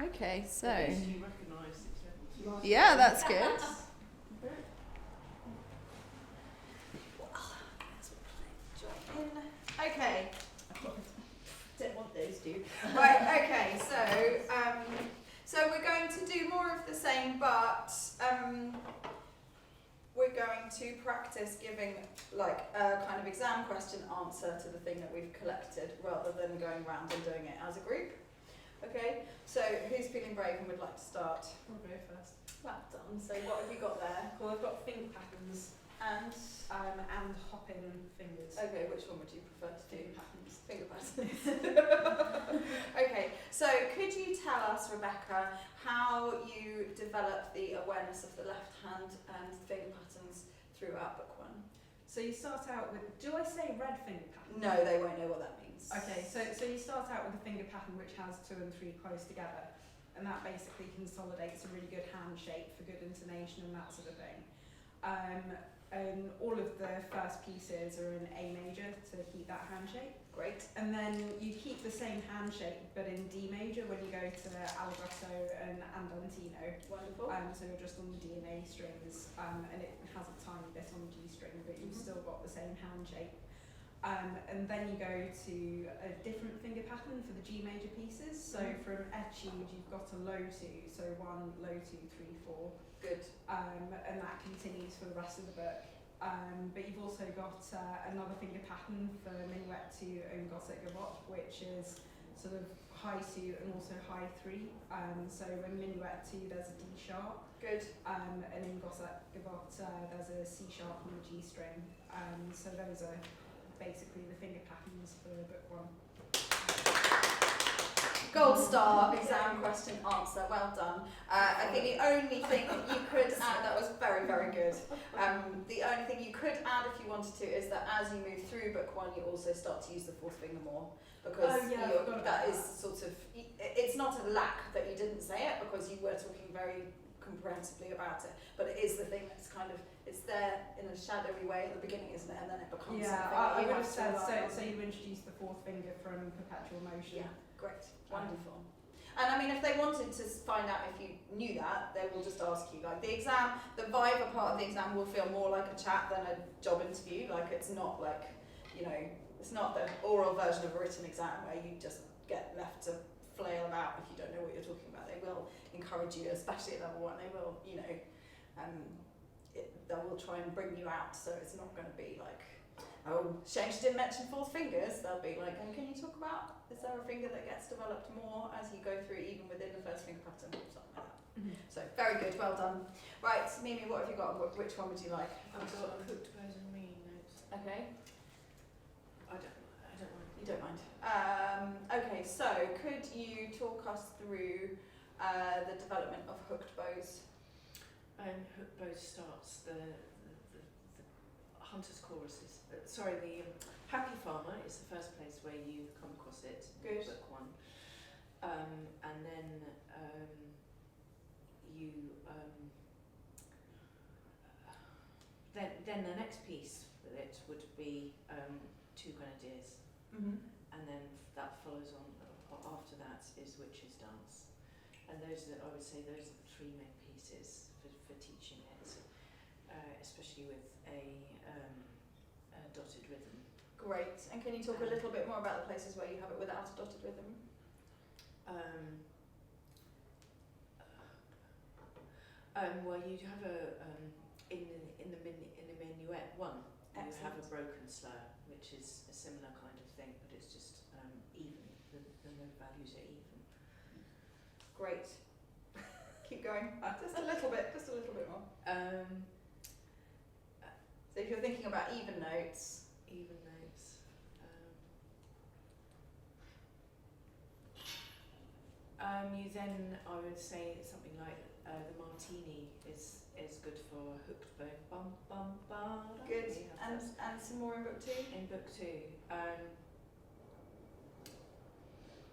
Okay, so At least you recognise it. yeah, that's good. Okay. Don't want those two. Right. Okay. So we're going to do more of the same, but we're going to practice giving like a kind of exam question answer to the thing that we've collected, rather than going around and doing it as a group. Okay. So who's feeling brave and would like to start? I'll go first. Well done. So what have you got there? Well, I've got finger patterns And hopping fingers. okay, which one would you prefer to do? Finger patterns. Finger patterns. Okay, so could you tell us, Rebecca, how you developed the awareness of the left hand and finger patterns throughout book one? So you start out with, do I say red finger pattern? No, they won't know what that means. Okay, so you start out with a finger pattern which has 2 and 3 close together, and that basically consolidates a really good hand shape for good intonation and that sort of thing. And all of the first pieces are in A major to keep that hand shape. Great. And then you keep the same hand shape but in D major when you go to Allegretto and Andantino. Wonderful. So you're just on the D and A strings, and it has a tiny bit on the G string, but you've still got the same hand shape. And then you go to a different finger pattern for the G major pieces. So from Etude you've got a low 2, so 1, low 2, 3, 4. Good. And that continues for the rest of the book. But you've also got another finger pattern for Minuet 2 and Gothic Gavotte, which is sort of high 2 and also high 3. So in Minuet 2 there's a D sharp. Good. And in Gothic Gavotte there's a C sharp on the G string. So those are basically the finger patterns for book 1. Gold star exam question answer. Well done. I think the only thing that you could add, that was very, very good. The only thing you could add if you wanted to is that as you move through book 1, you also start to use the 4th finger more, because that is sort of, it's not a lack that you didn't say it, because you were talking very comprehensively about it, but it is the thing that's kind of, it's there in a shadowy way at the beginning, isn't it, and then it becomes something I would you have said to so you introduce the 4th finger from perpetual motion. Yeah, great. Wonderful. And I mean, if they wanted to find out if you knew that, they will just ask you. Like the exam, the Viva part of the exam will feel more like a chat than a job interview. Like it's not like, you know, it's not the oral version of a written exam where you just get left to flail about if you don't know what you're talking about. They will encourage you, especially at level 1. They will, you know, they will try and bring you out. So it's not going to be like, oh, shame she didn't mention 4th fingers. They'll be like, oh, can you talk about, is there a finger that gets developed more as you go through, even within the 1st finger pattern, something like that. So very good, well done. Right, Mimi, what have you got? Which one would you like? I've got hooked bows and mean notes. Okay. I don't mind. You don't mind. Okay, so could you talk us through the development of hooked bows? Hooked bows starts the Hunter's Choruses. The Happy Farmer is the first place where you come across it. Good. Book 1. And then then the next piece with it would be 2 Grenadiers. And then that follows on, after that is Witch's Dance. And those are, I would say, those are the 3 main pieces for teaching it, especially with a dotted rhythm. Great. And can you talk a little bit more about the places where you have it without a dotted rhythm? Well, you have a in the Minuet 1. You have a broken slur, which is a similar kind of thing, but it's just even. The note values are even. Great. Keep going. Just a little bit more. So if you're thinking about even notes. You then, I would say something like the Martini is good for hooked bow. Bum bum bum. Good. And some more in book 2. In book 2.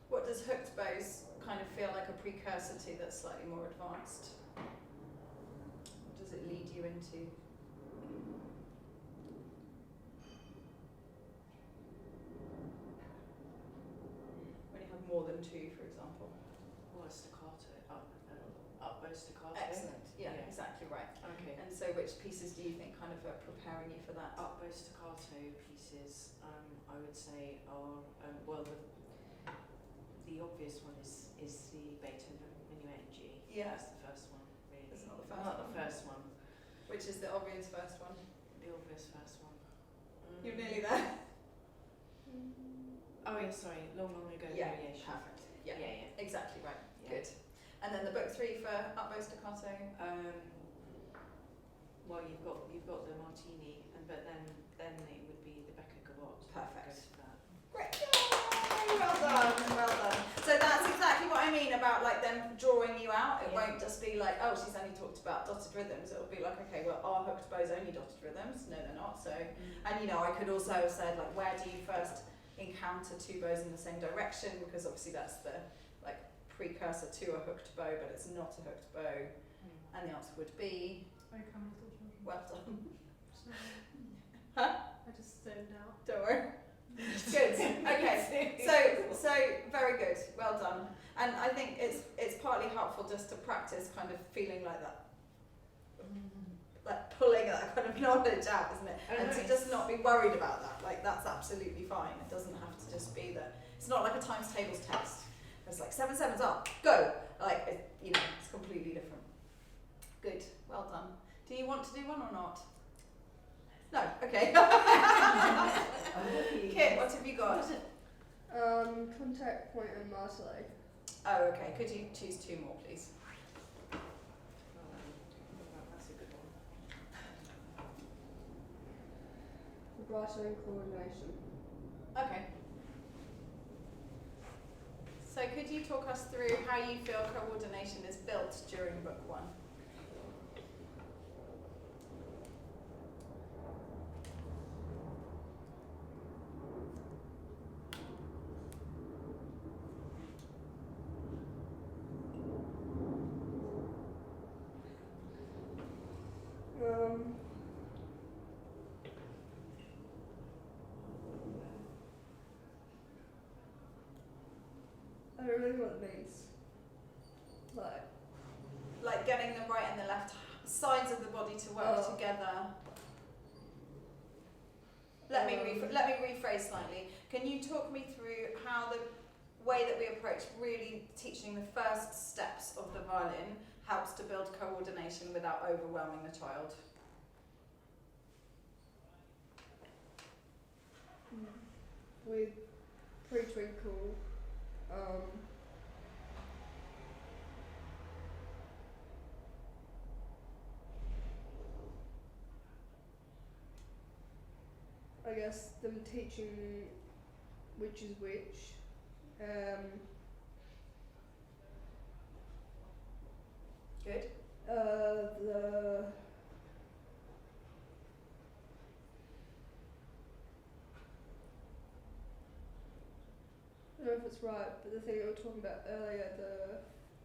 What does hooked bows kind of feel like a precursor to that's slightly more advanced? What does it lead you into? When you have more than 2, for example. Or a staccato. staccato. Excellent. Yeah, exactly right. Okay. And so which pieces do you think kind of are preparing you for that? Up bow staccato pieces, I would say are, well, the obvious one is the Beethoven Minuet in G. Yeah. That's the first one, really. It's not the first Not one. the first one. Which is the obvious first one? The obvious first one. You're nearly there. Oh yeah, sorry, long ago variation. Perfect. Yeah, Yeah. exactly right. Yeah. Good. And then the book 3 for up bow staccato. Well, you've got the Martini, but then it would be the Becker Gavotte. Perfect. Go for that. Great. Yay! Well done. Well done. So that's exactly what I mean about like them drawing you out. It won't just be like, oh, she's only talked about dotted rhythms. It'll be like, okay, well, are hooked bows only dotted rhythms? No, they're not. So, and you know, I could also have said like, where do you first encounter two bows in the same direction? Because obviously that's the like precursor to a hooked bow, but it's not a hooked bow. And the answer would be. I come little children. Well done. I just zoned out. Don't worry. Good. Okay. So very good. Well done. And I think it's partly helpful just to practice kind of feeling like that, like pulling that kind of knowledge out, isn't it? And to just not be worried about that. Like that's absolutely fine. It doesn't have to just be that. It's not like a times tables test. It's like 7 7's up, go. Like it's completely different. Good. Well done. Do you want to do one or not? No. Okay. Kit, what have you got? Contact point and martelé. Oh, okay. Could you choose 2 more, please? That's a good one. Vibrato and coordination. Okay. So could you talk us through how you feel coordination is built during book 1? I don't really know what it means. Like getting the right and the left sides of the body to work together. Let me rephrase slightly. Can you talk me through how the way that we approach really teaching the first steps of the violin helps to build coordination without overwhelming the child? With pre-twinkle, I guess them teaching which is which. Good. I don't know if it's right, but the thing we were talking about earlier, the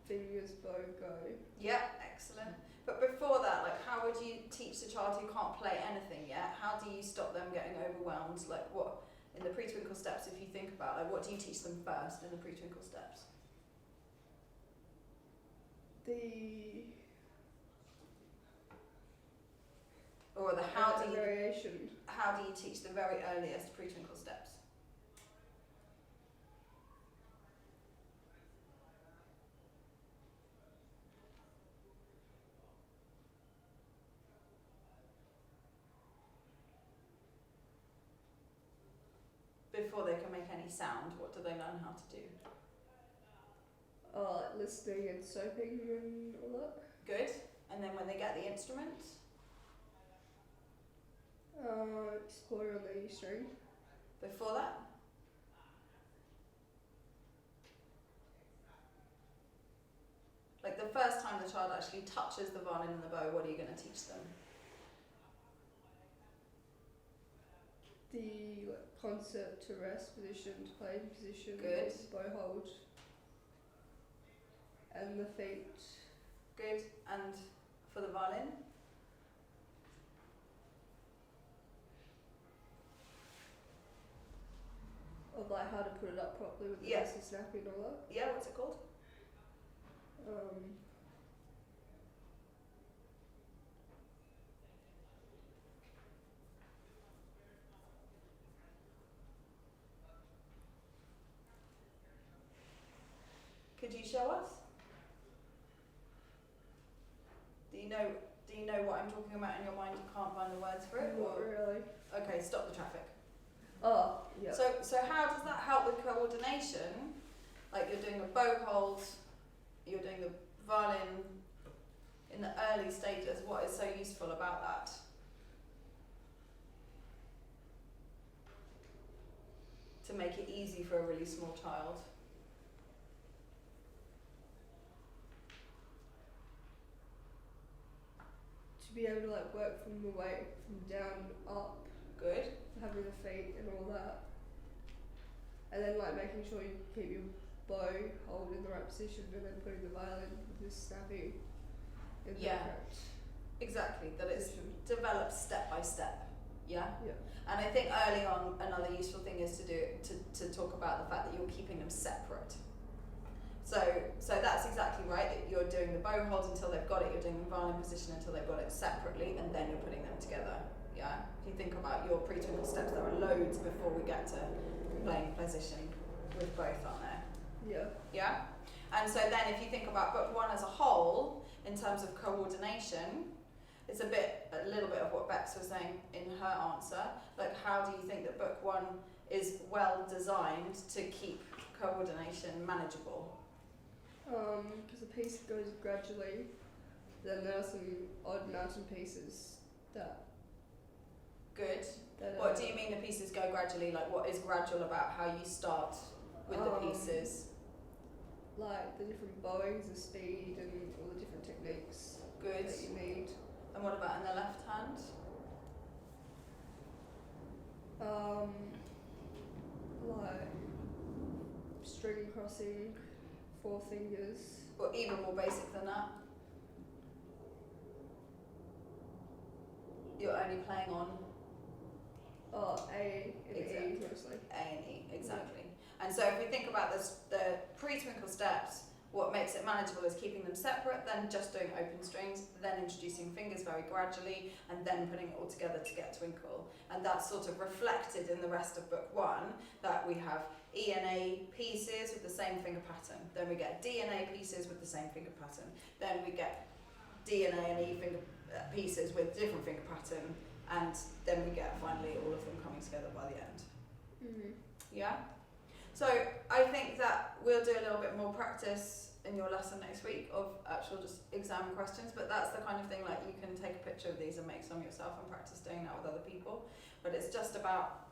fingers bow go. Yeah, excellent. But before that, like, how would you teach the child who can't play anything yet? How do you stop them getting overwhelmed? Like, what in the pre-twinkle steps? If you think about, like, what do you teach them first in the pre-twinkle steps? Or the how do you variation. How do you teach the very earliest pre-twinkle steps? Before they can make any sound, what do they learn how to do? Like listening and soaping and all that. Good. And then when they get the instrument? Exploring on the E string. Before that? Like the first time the child actually touches the violin and the bow, what are you going to teach them? The concert to rest position, to playing position, Good. bow hold, and the feet. Good. And for the violin? Of like how to put it up properly with the Yeah. lacy snapping and all that. Yeah, what's it called? Could you show us? Do you know what I'm talking about in your mind? You can't find the words for it? Not really. Okay, stop the traffic. Oh, yeah. So how does that help with coordination? Like you're doing a bow hold, you're doing the violin in the early stages. What is so useful about that? To make it easy for a really small child. To be able to like work from the way from down up, Good. having the feet and all that, and then like making sure you keep your bow hold in the right position, and then putting the violin with the snapping in the Yeah. correct Exactly. That it's position. developed step by step. Yeah. Yeah. And I think early on, another useful thing is to talk about the fact that you're keeping them separate. So that's exactly right. That you're doing the bow hold until they've got it. You're doing the violin position until they've got it separately, and then you're putting them together. Yeah. If you think about your pre-twinkle steps, there are loads before we get to playing position with both, aren't there? Yeah. Yeah. And so then, if you think about book one as a whole in terms of coordination, it's a little bit of what Bex was saying in her answer. Like, how do you think that book one is well designed to keep coordination manageable? Because the piece goes gradually, then there are some odd mountain pieces that. Good. that What do you mean the pieces go gradually? Like, what is gradual about how you start with the pieces? Like the different bowings, the speed, and all the different techniques Good. that you need. And what about in the left hand? Like string crossing, 4 fingers. Or even more basic than that? You're only playing on Oh, A and Exactly. E mostly. A and E, exactly. And so if we think about this, the pre-twinkle steps, what makes it manageable is keeping them separate, then just doing open strings, then introducing fingers very gradually, and then putting it all together to get twinkle. And that's sort of reflected in the rest of book one, that we have E and A pieces with the same finger pattern. Then we get D and A pieces with the same finger pattern. Then we get D and A and E finger pieces with different finger pattern. And then we get finally all of them coming together by the end. Mm-hmm. Yeah? So I think that we'll do a little bit more practice in your lesson next week of actual just exam questions, but that's the kind of thing, like, you can take a picture of these and make some yourself and practice doing that with other people. But it's just about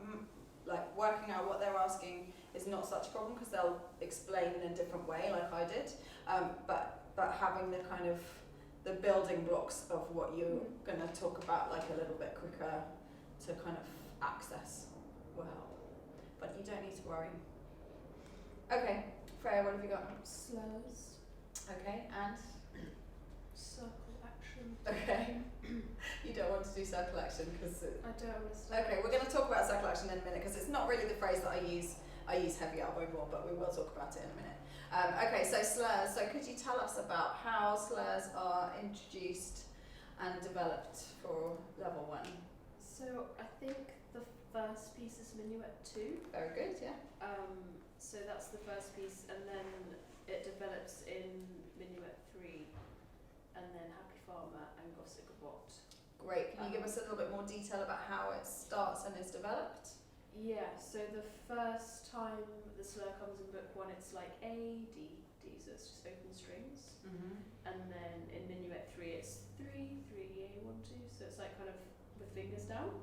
like working out what they're asking is not such a problem, because they'll explain in a different way like I did, but having the kind of the building blocks of what you're going to talk about like a little bit quicker to kind of access will help. But you don't need to worry. Okay, Freya, what have you got? Slurs. Okay, and? Circle action. Okay. You don't want to do circle action because... I don't understand. Okay, we're going to talk about circle action in a minute because it's not really the phrase that I use. I use heavy elbow more, but we will talk about it in a minute. Okay, so slurs. So could you tell us about how slurs are introduced and developed for level 1? So I think the first piece is Minuet 2. Very good, yeah. So that's the first piece, and then it develops in Minuet 3, and then Happy Farmer and Gossip Gabot. Great. Can you give us a little bit more detail about how it starts and is developed? Yeah, so the first time the slur comes in book 1, it's like A, D, D, so it's just open strings. And then in Minuet 3, it's 3, 3, A, 1, 2, so it's like kind of with fingers down.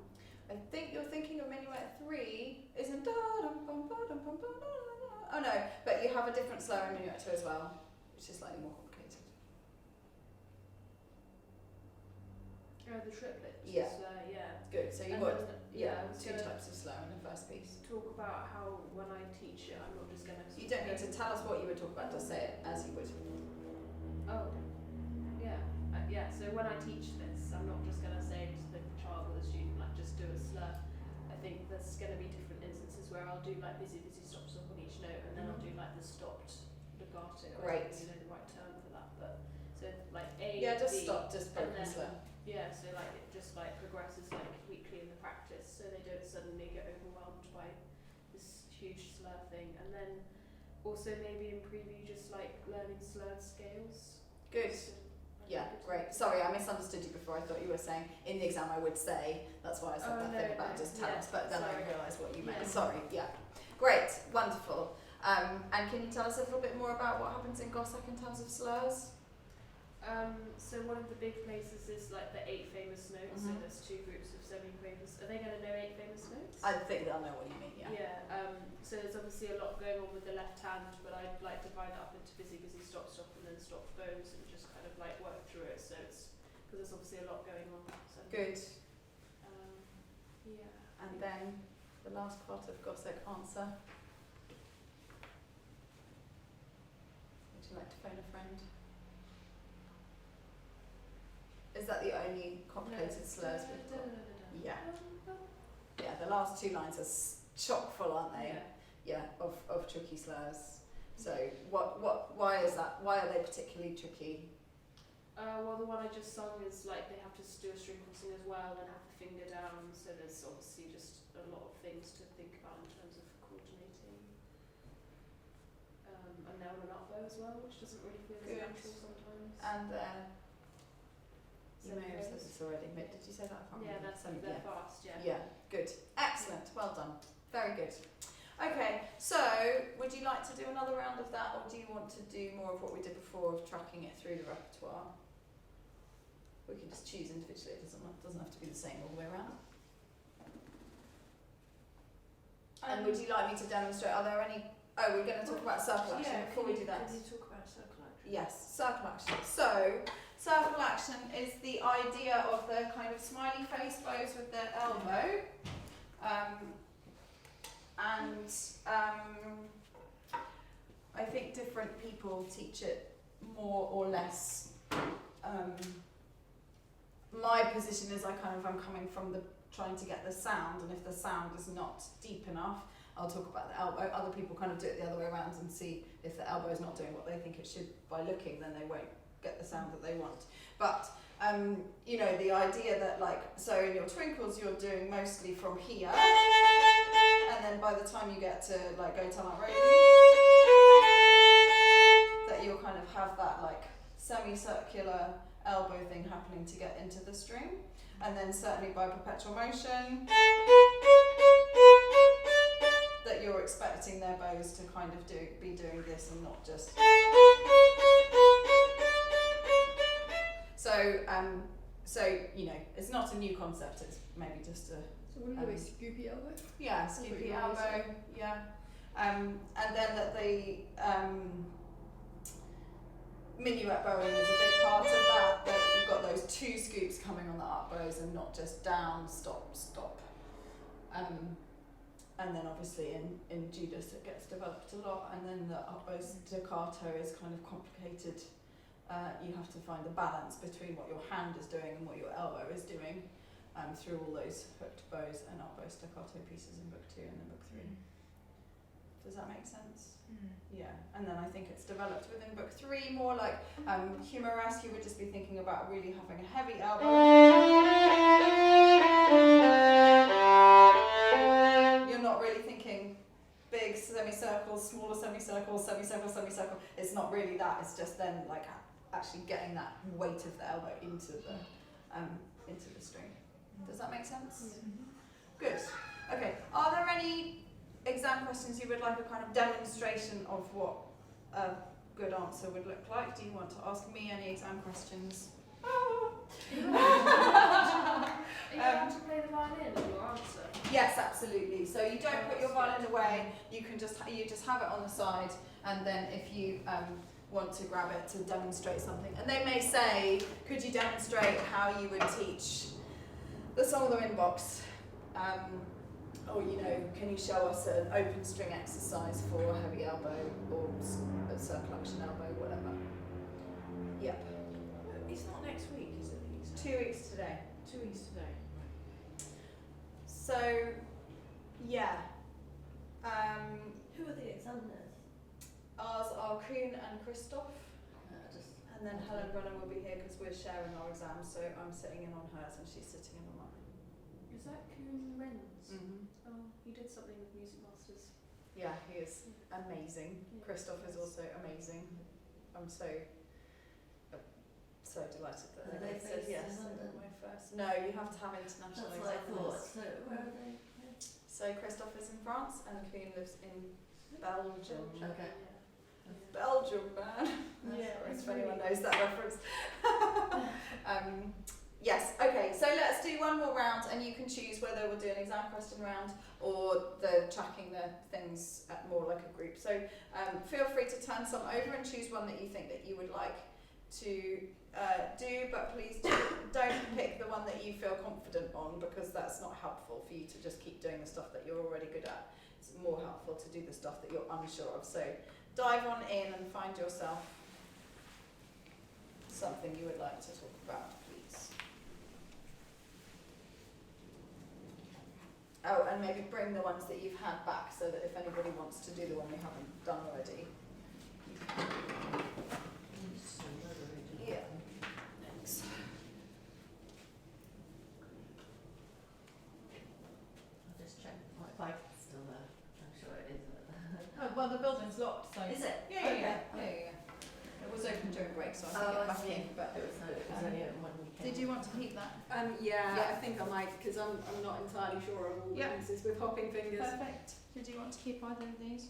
I think you're thinking of Minuet 3 isn't da dum bum ba dum bum ba da da da. Oh no, but you have a different slur in Minuet 2 as well, which is slightly more complicated. The triplet. Yeah. Yeah. Good. So you've And got then, two types of slur in the first piece. Talk about how when I teach it, I'm not just going to... You don't need to tell us what you would talk about, just say it as you would. Oh, yeah. Yeah, so when I teach this, I'm not just going to say to the child or the student, like, just do a slur. I think there's going to be different instances where I'll do, like, busy, busy, stop, stop on each note, and then I'll do, like, the stopped legato. Great. I don't know the right term for that, but... So, like, A, Yeah, just B, stop, just and broken then- slur. Yeah, so, like, it just, like, progresses, like, weekly in the practice, so they don't suddenly get overwhelmed by this huge slur thing. And then also maybe in preview just like learning slurred scales. Good. So, Yeah, great. Sorry, I misunderstood you before. I thought you were saying in the exam I would say. That's why I said that thing about just tell us, but then I realised what you meant. Yeah. Sorry, yeah. Great, wonderful. And can you tell us a little bit more about what happens in Gothic in terms of slurs? So one of the big places is like the 8 famous notes. So there's 2 groups of semi-famous. Are they going to know 8 famous notes? I think they'll know what you mean, yeah. Yeah. So there's obviously a lot going on with the left hand, but I'd like to divide it up into busy, busy, stop, stop, and then stop bows, and just kind of like work through it. So it's because there's obviously a lot going on. So, Good. yeah. And then the last part of Gothic answer. Would you like to phone a friend? Is that the only complicated slurs we've got? Yeah. Yeah, the last 2 lines are chock full, aren't they? Yeah. Yeah, of tricky slurs. So why is that? Why are they particularly tricky? Well, the one I just sung is like they have to do a string crossing as well and have the finger down, so there's obviously just a lot of things to think about in terms of coordinating. And now on an up bow as well, which doesn't really feel as Good. natural sometimes. And you may have said Semi-famous. this already. Did you say that? I can't Yeah, remember. they're Yeah. fast, yeah. Yeah, good. Excellent. Well done. Very good. Okay, so would you like to do another round of that, or do you want to do more of what we did before of tracking it through the repertoire? We can just choose individually. It doesn't have to be the same all the way around. And would you like me to demonstrate? Are there any? Oh, we're going to talk about circle action before we do that. Can you talk about circle action? Yes, circle action. So, circle action is the idea of the kind of smiley face bows with the elbow. I think different people teach it more or less. My position is I'm coming from the trying to get the sound, and if the sound is not deep enough, I'll talk about the elbow. Other people kind of do it the other way around and see if the elbow is not doing what they think it should by looking, then they won't get the sound that they want. But you know, the idea that so in your twinkles you're doing mostly from here, and then by the time you get to Go Tell Aunt Rosie, that you'll kind of have that semicircular elbow thing happening to get into the string, and then certainly by perpetual motion that you're expecting their bows to kind of be doing this and not just. So you know, it's not a new concept. It's maybe just a. So what do you do, scoopy elbow? Yeah, scoopy elbow. Yeah, and then that the minuet bowing is a big part of that. That you've got those 2 scoops coming on the up bows and not just down, stop, stop. And then obviously in Judas it gets developed a lot, and then the up bow staccato is kind of complicated. You have to find the balance between what your hand is doing and what your elbow is doing through all those hooked bows and up bow staccato pieces in book 2 and then book 3. Does that make sense? Yeah, and then I think it's developed within book 3 more like humoresque. You would just be thinking about really having a heavy elbow. You're not really thinking big semicircles, smaller semicircles, semicircle, semicircle. It's not really that. It's just then actually getting that weight of the elbow into the string. Does that make sense? Good. Okay. Are there any exam questions you would like a kind of demonstration of what a good answer would look like? Do you want to ask me any exam questions? Are you allowed to play the violin in your answer? Yes, absolutely. So you don't put your violin away. You can just have it on the side, and then if you want to grab it to demonstrate something, and they may say, could you demonstrate how you would teach the song of the wind box? Or can you show us an open string exercise for a heavy elbow or a circle action elbow, whatever. Yep. It's not next week, is it? 2 weeks today. 2 weeks today. So, yeah. Who are the examiners? Ours are Kuhn and Christoph. And then Helen Brennan will be here because we're sharing our exams, so I'm sitting in on hers and she's sitting in on mine. Is that Kuhn Renz? Mm-hmm. Oh, he did something with Music Masters. Yeah, he is amazing. Yeah. Christoph is also amazing. I'm so delighted that Are they they said based in yes. London? My first. No, you have to have international That's what I thought. exams. So where are they? So Christoph is in France and Kuhn lives in Belgium. Okay. Belgium, man. Yeah, Sorry, if anyone knows that reference. Yes, okay, so let's do one more round and you can choose whether we'll do an exam question round or the tracking the things at more like a group. So feel free to turn some over and choose one that you think that you would like to do, but please don't pick the one that you feel confident on, because that's not helpful for you to just keep doing the stuff that you're already good at. It's more helpful to do the stuff that you're unsure of. So dive on in and find yourself something you would like to talk about, please. Oh, and maybe bring the ones that you've had back so that if anybody wants to do the one we haven't done already. Yeah. Thanks. I'll just check my bike is still there. I'm sure it is. Oh, well, the building's locked, so. Is it? Yeah. It was open during break, so I think Oh, it I back see. in. But It was only when we came. did you want to keep that? Yeah, I think I might, because I'm not entirely sure of all the Yeah. pieces with hopping fingers. Perfect. Did you want to keep either of these?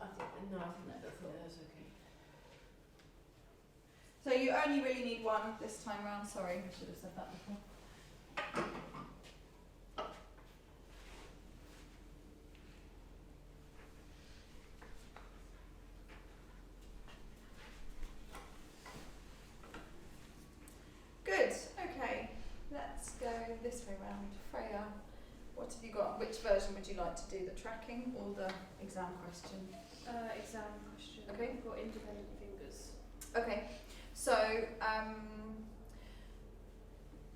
I think that's all. Yeah, that's okay. So you only really need one this time round. Sorry, I should have said that before. Good. Okay. Let's go this way round. Freya, what have you got? Which version would you like to do? The tracking or the exam question? Exam question. Okay. I've got independent fingers. Okay, so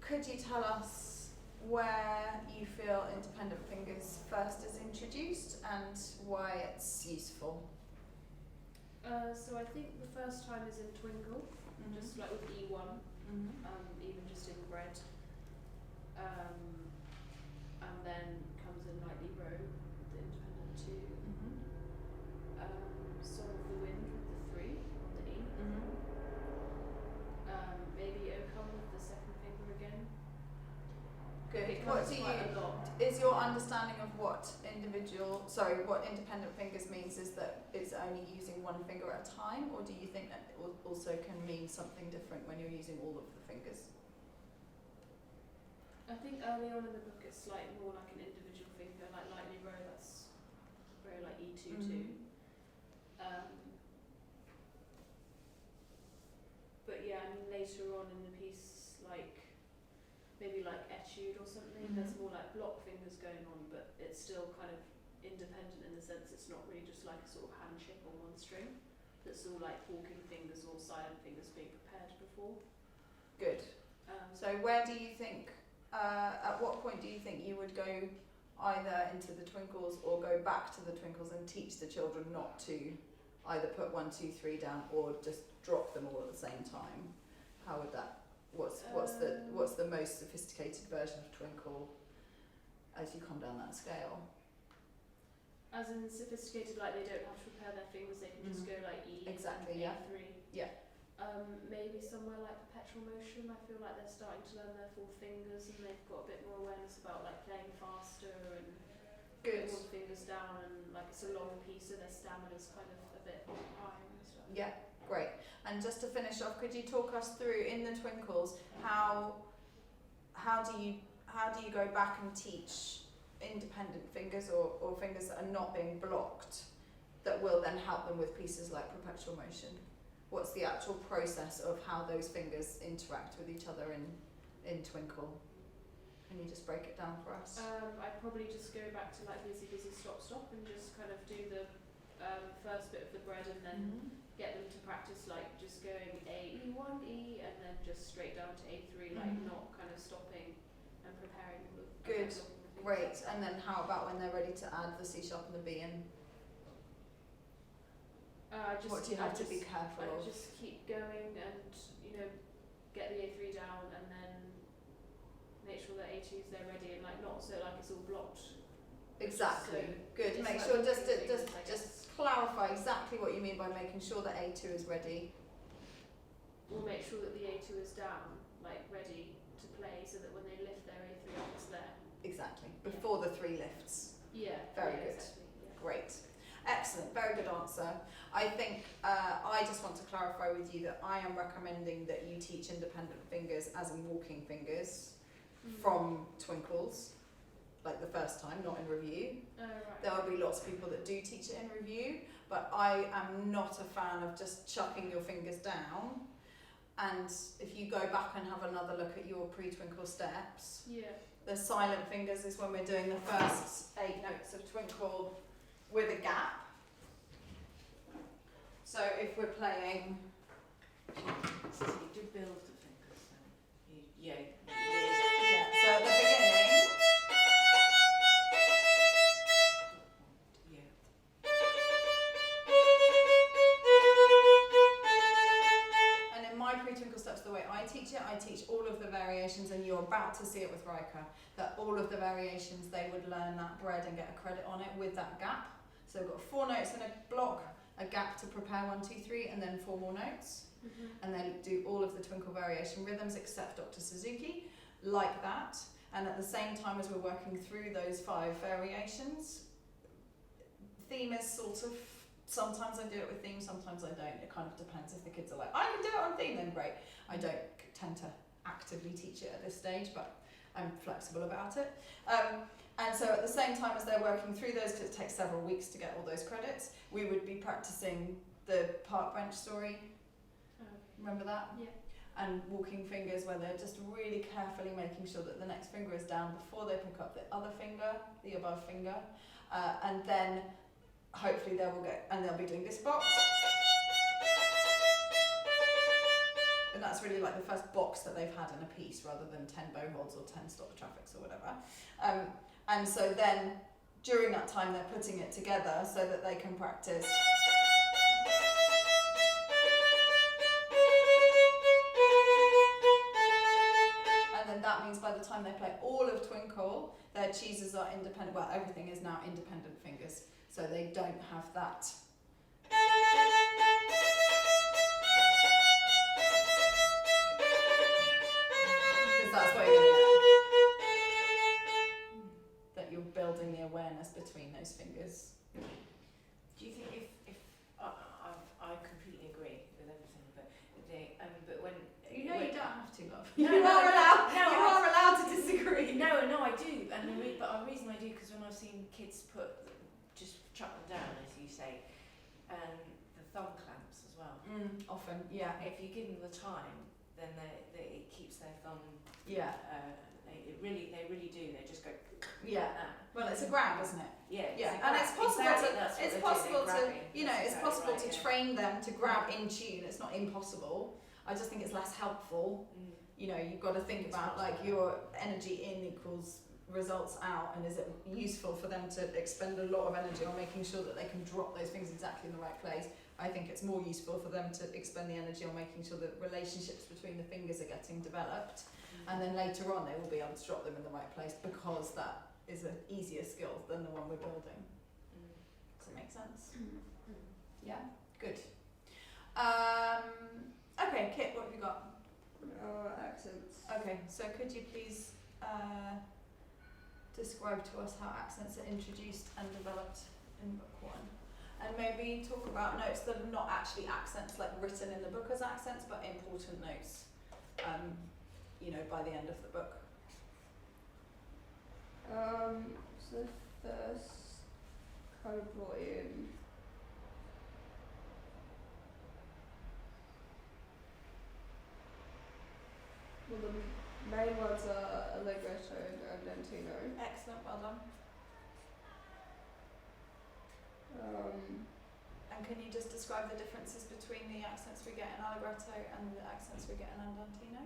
could you tell us where you feel independent fingers first is introduced and why it's useful? So I think the first time is in Twinkle, just like with E1, even just in red. And then comes in Lightly Row with the independent 2. Song of the Wind with the 3 on the E. Maybe O Come with the second finger again. Good. It What comes do quite you a lot. is your understanding of what what independent fingers means is that it's only using one finger at a time, or do you think that it also can mean something different when you're using all of the fingers? I think early on in the book it's like more like an individual finger, like Lightly Row, that's very like E2 too. But yeah, I mean later on in the piece, like maybe like Etude or something, there's more like block fingers going on, but it's still kind of independent in the sense it's not really just like a sort of hand chip on one string. That's all like walking fingers or silent fingers being prepared before. Good. So where do you think, at what point do you think you would go either into the Twinkles or go back to the Twinkles and teach the children not to either put 1, 2, 3 down or just drop them all at the same time? How would that, what's the most sophisticated version of Twinkle as you come down that scale? As in sophisticated, like they don't have to prepare their fingers, they can just go like E Exactly, and yeah. A3. Yeah. Maybe somewhere like Perpetual Motion, I feel like they're starting to learn their 4 fingers and they've got a bit more awareness about like playing faster and Good. putting all the fingers down, and like it's a long piece so their stamina's kind of a bit higher and stuff. Yeah, great. And just to finish off, could you talk us through in the Twinkles how do you go back and teach independent fingers or fingers that are not being blocked that will then help them with pieces like Perpetual Motion? What's the actual process of how those fingers interact with each other in Twinkle? Can you just break it down for us? I'd probably just go back to like Busy Busy Stop Stop and just kind of do the first bit of the bread and then get them to practice like just going A, E1, E, and then just straight down to A3, like not kind of stopping and preparing them. Good. Great. And then how about when they're ready to add the C sharp and the B in? What do you have to be careful I of? just keep going and, get the A3 down and then make sure that A2's there ready and like not so like it's all blocked. Exactly. So Good. it's Make like sure all just these just things, I just guess. clarify exactly what you mean by making sure that A2 is ready. We'll make sure that the A2 is down, like ready to play, so that when they lift their A3 up, it's there. Exactly. Before the 3 lifts. Yeah. Very yeah, good. Exactly. Yeah. Great. Excellent. Very good answer. I think I just want to clarify with you that I am recommending that you teach independent fingers as in walking fingers from twinkles, like the first time, not in review. Oh, right. There will be lots of people that do teach it in review, but I am not a fan of just chucking your fingers down. And if you go back and have another look at your pre-twinkle steps, Yeah. the silent fingers is when we're doing the first 8 notes of twinkle with a gap. So if we're playing, So you do build the fingers then. Yeah. yeah, so at the beginning, Yeah. and in my pre-twinkle steps, the way I teach all of the variations, and you're about to see it with Rika, that all of the variations, they would learn that bread and get a credit on it with that gap. So we've got 4 notes in a block, a gap to prepare 1, 2, 3, and then 4 more notes. And then do all of the twinkle variation rhythms except Dr. Suzuki, like that. And at the same time as we're working through those 5 variations, theme is sort of, sometimes I do it with theme, sometimes I don't. It kind of depends. If the kids are like, I can do it on theme, then great. I don't tend to actively teach it at this stage, but I'm flexible about it. And so at the same time as they're working through those, because it takes several weeks to get all those credits, we would be practicing the park bench story. Remember that? Yeah. And walking fingers, where they're just really carefully making sure that the next finger is down before they pick up the other finger, the above finger. And then hopefully they will get, and they'll be doing this box. And that's really like the first box that they've had in a piece, rather than 10 bow holds or 10 stop traffics or whatever. And so then during that time they're putting it together so that they can practice. And then that means by the time they play all of Twinkle, their cheeses are independent. Well, everything is now independent fingers, so they don't have that. Because that's what you're going to get. That you're building the awareness between those fingers. Do you think if I completely agree with everything, but when You know you don't have to, love. No, You no, are no, allowed. no, You are allowed to disagree. No, I do, and the reason I do, because when I've seen kids just chuck them down, as you say, and the thumb clamps as well. Often, yeah. If you give them the time, then it keeps their thumb. Yeah. They really do. They just go. Yeah. Like that. Well, it's a grab, isn't it? Yeah. Yeah, and it's possible exactly, that's what it's they're possible doing, to, grabbing. you know, That's it's exactly possible right, to yeah. train them to grab in tune. It's not impossible. I just think it's less helpful. You know, you've got to think about like your energy in equals results out, and is it useful for them to expend a lot of energy on making sure that they can drop those things exactly in the right place. I think it's more useful for them to expend the energy on making sure that relationships between the fingers are getting developed, and then later on they will be able to drop them in the right place, because that is an easier skill than the one we're building. Does it make sense? Yeah? Good. Okay, Kit, what have you got? Accents. Okay, so could you please describe to us how accents are introduced and developed in book 1? And maybe talk about notes that are not actually accents, like written in the book as accents, but important notes, you know, by the end of the book. So first kind of brought in well, the main ones are allegretto and andantino. Excellent, well done. And can you just describe the differences between the accents we get in allegretto and the accents we get in andantino?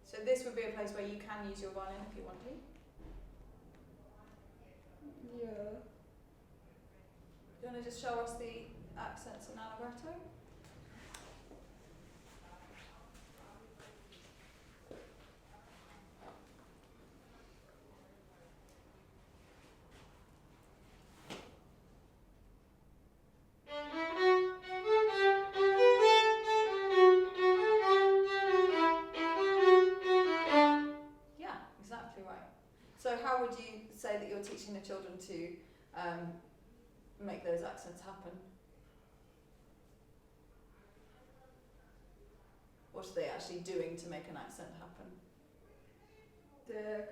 So this would be a place where you can use your violin if you want to. Yeah. you want to just show us the accents in allegretto? Yeah, exactly right. So how would you say that you're teaching the children to make those accents happen? What are they actually doing to make an accent happen? They're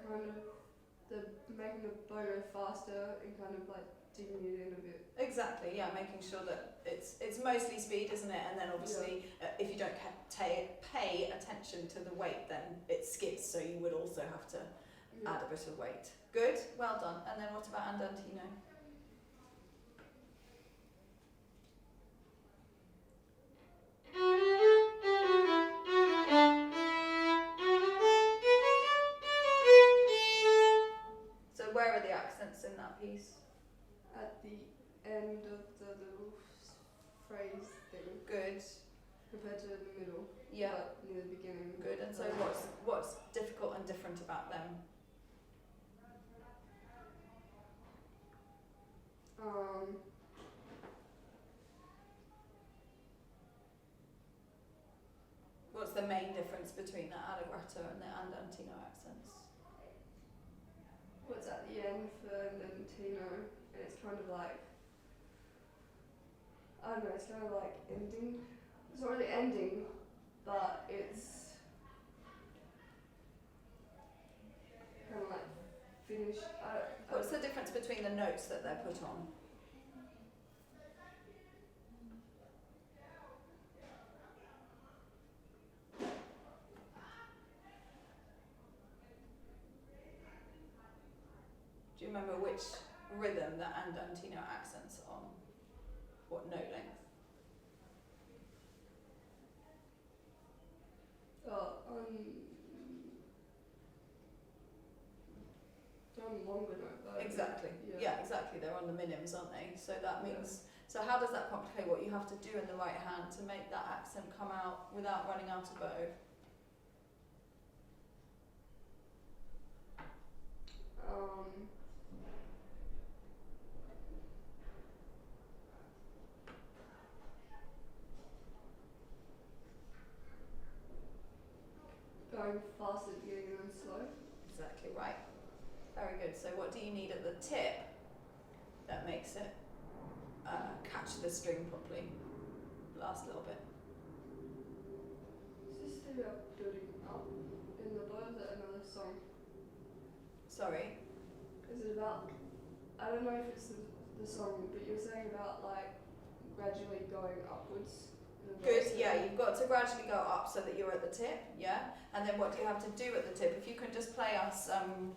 making the bow go faster and kind of like digging it in a bit. Exactly, yeah, making sure that it's mostly speed, isn't it? And then obviously, if you don't pay attention to the weight, then it skips. So you would also have to add a bit of weight. Good, well done. And then what about andantino? So where are the accents in that piece? At the end of the little phrase thing. Good. Compared to the middle. Yeah. But near the beginning. Good. And so what's difficult and different about them? What's the main difference between the allegretto and the andantino accents? What's at the end for andantino, and it's kind of like, I don't know, it's kind of like ending. It's not really ending, but it's kind of like finished. What's the difference between the notes that they're put on? Do you remember which rhythm that andantino accents on? What note length? On longer note though. Exactly. Yeah, exactly. They're on the minims, aren't they? So that means. So how does that complicate what you have to do in the right hand to make that accent come out without running out of bow? Going fast at the beginning and then slow. Exactly right. Very good. So what do you need at the tip that makes it catch the string properly? Last little bit. Is this thing about building up in the bow? Is that another song? Sorry. Is it about, I don't know if it's the song, but you're saying about like gradually going upwards. Good, yeah, you've got to gradually go up so that you're at the tip, yeah? And then what do you have to do at the tip? If you can just play us, and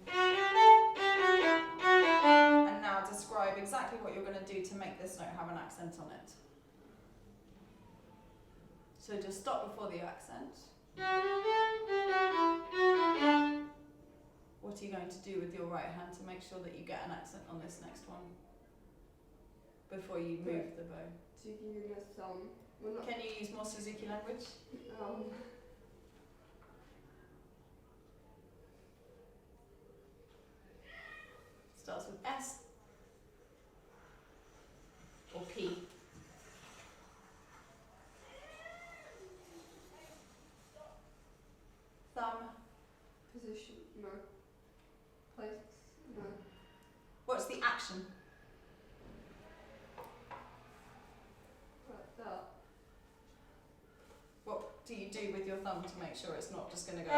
now describe exactly what you're going to do to make this note have an accent on it. So just stop before the accent. What are you going to do with your right hand to make sure that you get an accent on this next one? Before you move the bow. Digging in the thumb. Can you use more Suzuki language? Starts with S or P. Thumb. Position, no. Place, no. What's the action? Like that. What do you do with your thumb to make sure it's not just going to go?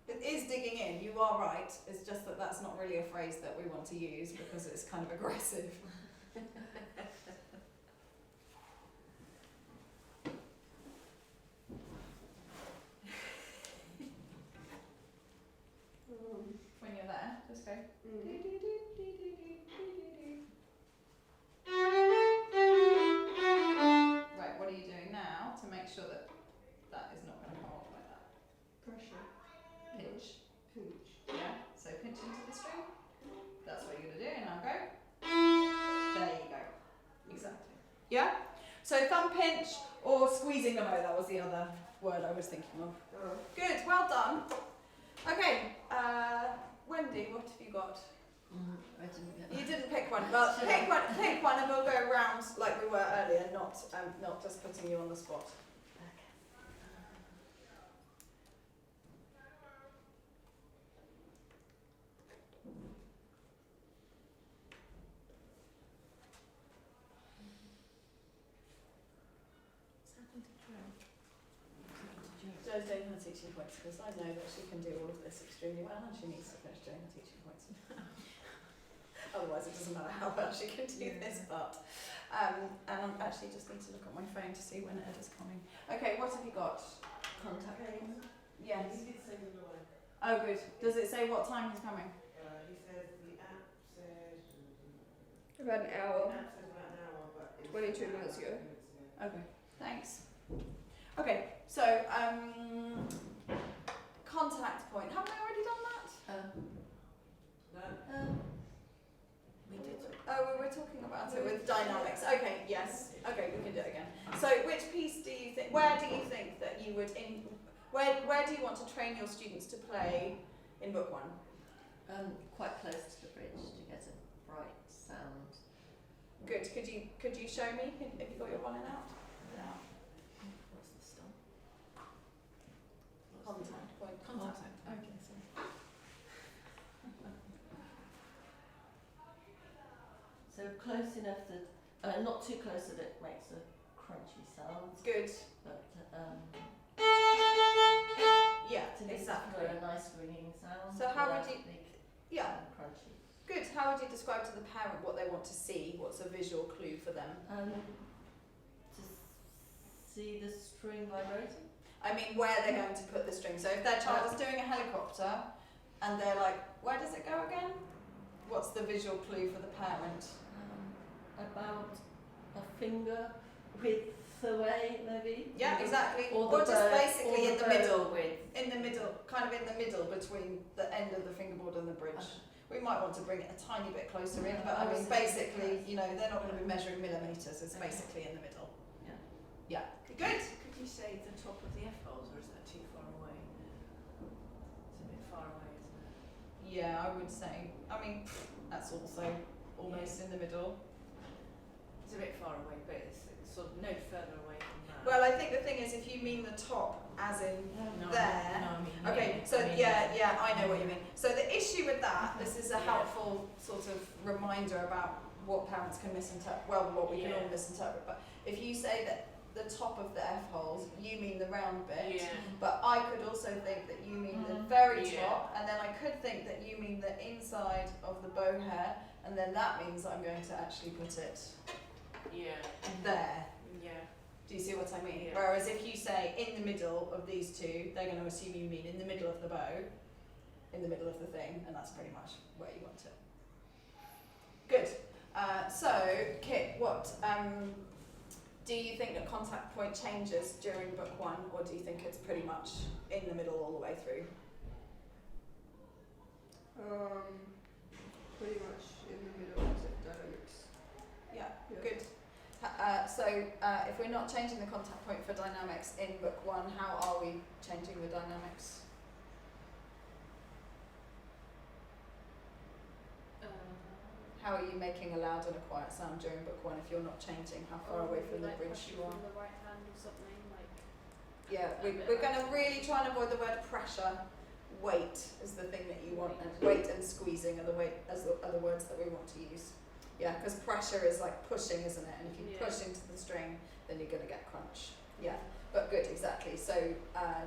It is digging in, you are right. It's just that that's not really a phrase that we want to use because it's kind of aggressive. When you're there, just go. Right, what are you doing now to make sure that that is not going to come off like that? Pressure. Pinch. Pinch. Yeah, so pinch into the string. That's what you're going to do. Now go. There you go. Exactly. Yeah? So thumb pinch or squeezing the bow, that was the other word I was thinking of. Good, well done. Okay, Wendy, what have you got? I didn't get that. You didn't pick one. Well, pick one and we'll go around like we were earlier, not just putting you on the spot. Jo's doing her teaching points because I know that she can do all of this extremely well and she needs to finish doing her teaching points. Otherwise it doesn't matter how well she can do this part. And I actually just need to look at my phone to see when Ed is coming. Okay, what have you got? Contact point. Yes. He did say the line. Oh good. Does it say what time he's coming? He says the app says. About an hour, The app says about an hour, but. 22 minutes ago. Okay, thanks. Okay, so contact point. Haven't I already done that? No. We did. Oh, we were talking about it with dynamics. Okay, yes. Okay, we can do it again. So which piece do you think, where do you think that you would, where do you want to train your students to play in book one? Quite close to the bridge to get a bright sound. Good, could you show me, have you got your violin out? Yeah. What's the stump? Contact point. Contact. Okay, sorry. So close enough that, not too close that it makes a crunchy sound, Good. but Yeah, to make exactly. a nice ringing sound. So how would without you- it being Yeah, crunchy. good. How would you describe to the parent what they want to see? What's a visual clue for them? To see the string vibrating. I mean, where they're going to put the string. So if their child is doing a helicopter and they're like, where does it go again? What's the visual clue for the parent? About a finger width away, maybe. Yeah, exactly. Or Or the just bow- basically or in the bow middle. width. In the middle, kind of in the middle between the end of the fingerboard and the bridge. We might want to bring it a tiny bit closer in, but I mean, basically, you know, they're not going to be measuring millimetres. It's basically in the middle. Yeah. Yeah. Good. Could you say the top of the F holes, or is that too far away? It's a bit far away, isn't it? Yeah, I would say. I mean, that's also almost in the middle. It's a bit far away, but it's sort of no further away from that. Well, I think the thing is, if you mean the top, as in no, there. No, I mean Okay, here. so I mean yeah, I know what you mean. So the issue with that, this is a helpful sort of reminder about what parents can misinterpret, well, what we can all misinterpret, but if you say that the top of the F holes, you mean the round bit, Yeah. but I could also think that you mean the very Yeah. top, and then I could think that you mean the inside of the bow hair, and then that means I'm going to actually put it Yeah. there. Yeah. Do you see what I mean? Yeah. Whereas if you say in the middle of these two, they're going to assume you mean in the middle of the bow, in the middle of the thing, and that's pretty much where you want it. Good. So, Kit, what do you think that contact point changes during book one, or do you think it's pretty much in the middle all the way through? Pretty much in the middle of dynamics. Yeah, Yeah. good. So, if we're not changing the contact point for dynamics in book one, how are we changing the dynamics? How are you making a loud and a quiet sound during book one if you're not changing how far away from the like bridge pressure you are? from the right hand or something, like. Yeah, we're going to really try and avoid the word pressure. Weight is the thing that you want, and weight and squeezing are the words that we want to use. Yeah, because pressure is like pushing, isn't it? And if you push into the string, then you're going to get crunch. Yeah, but good, exactly. So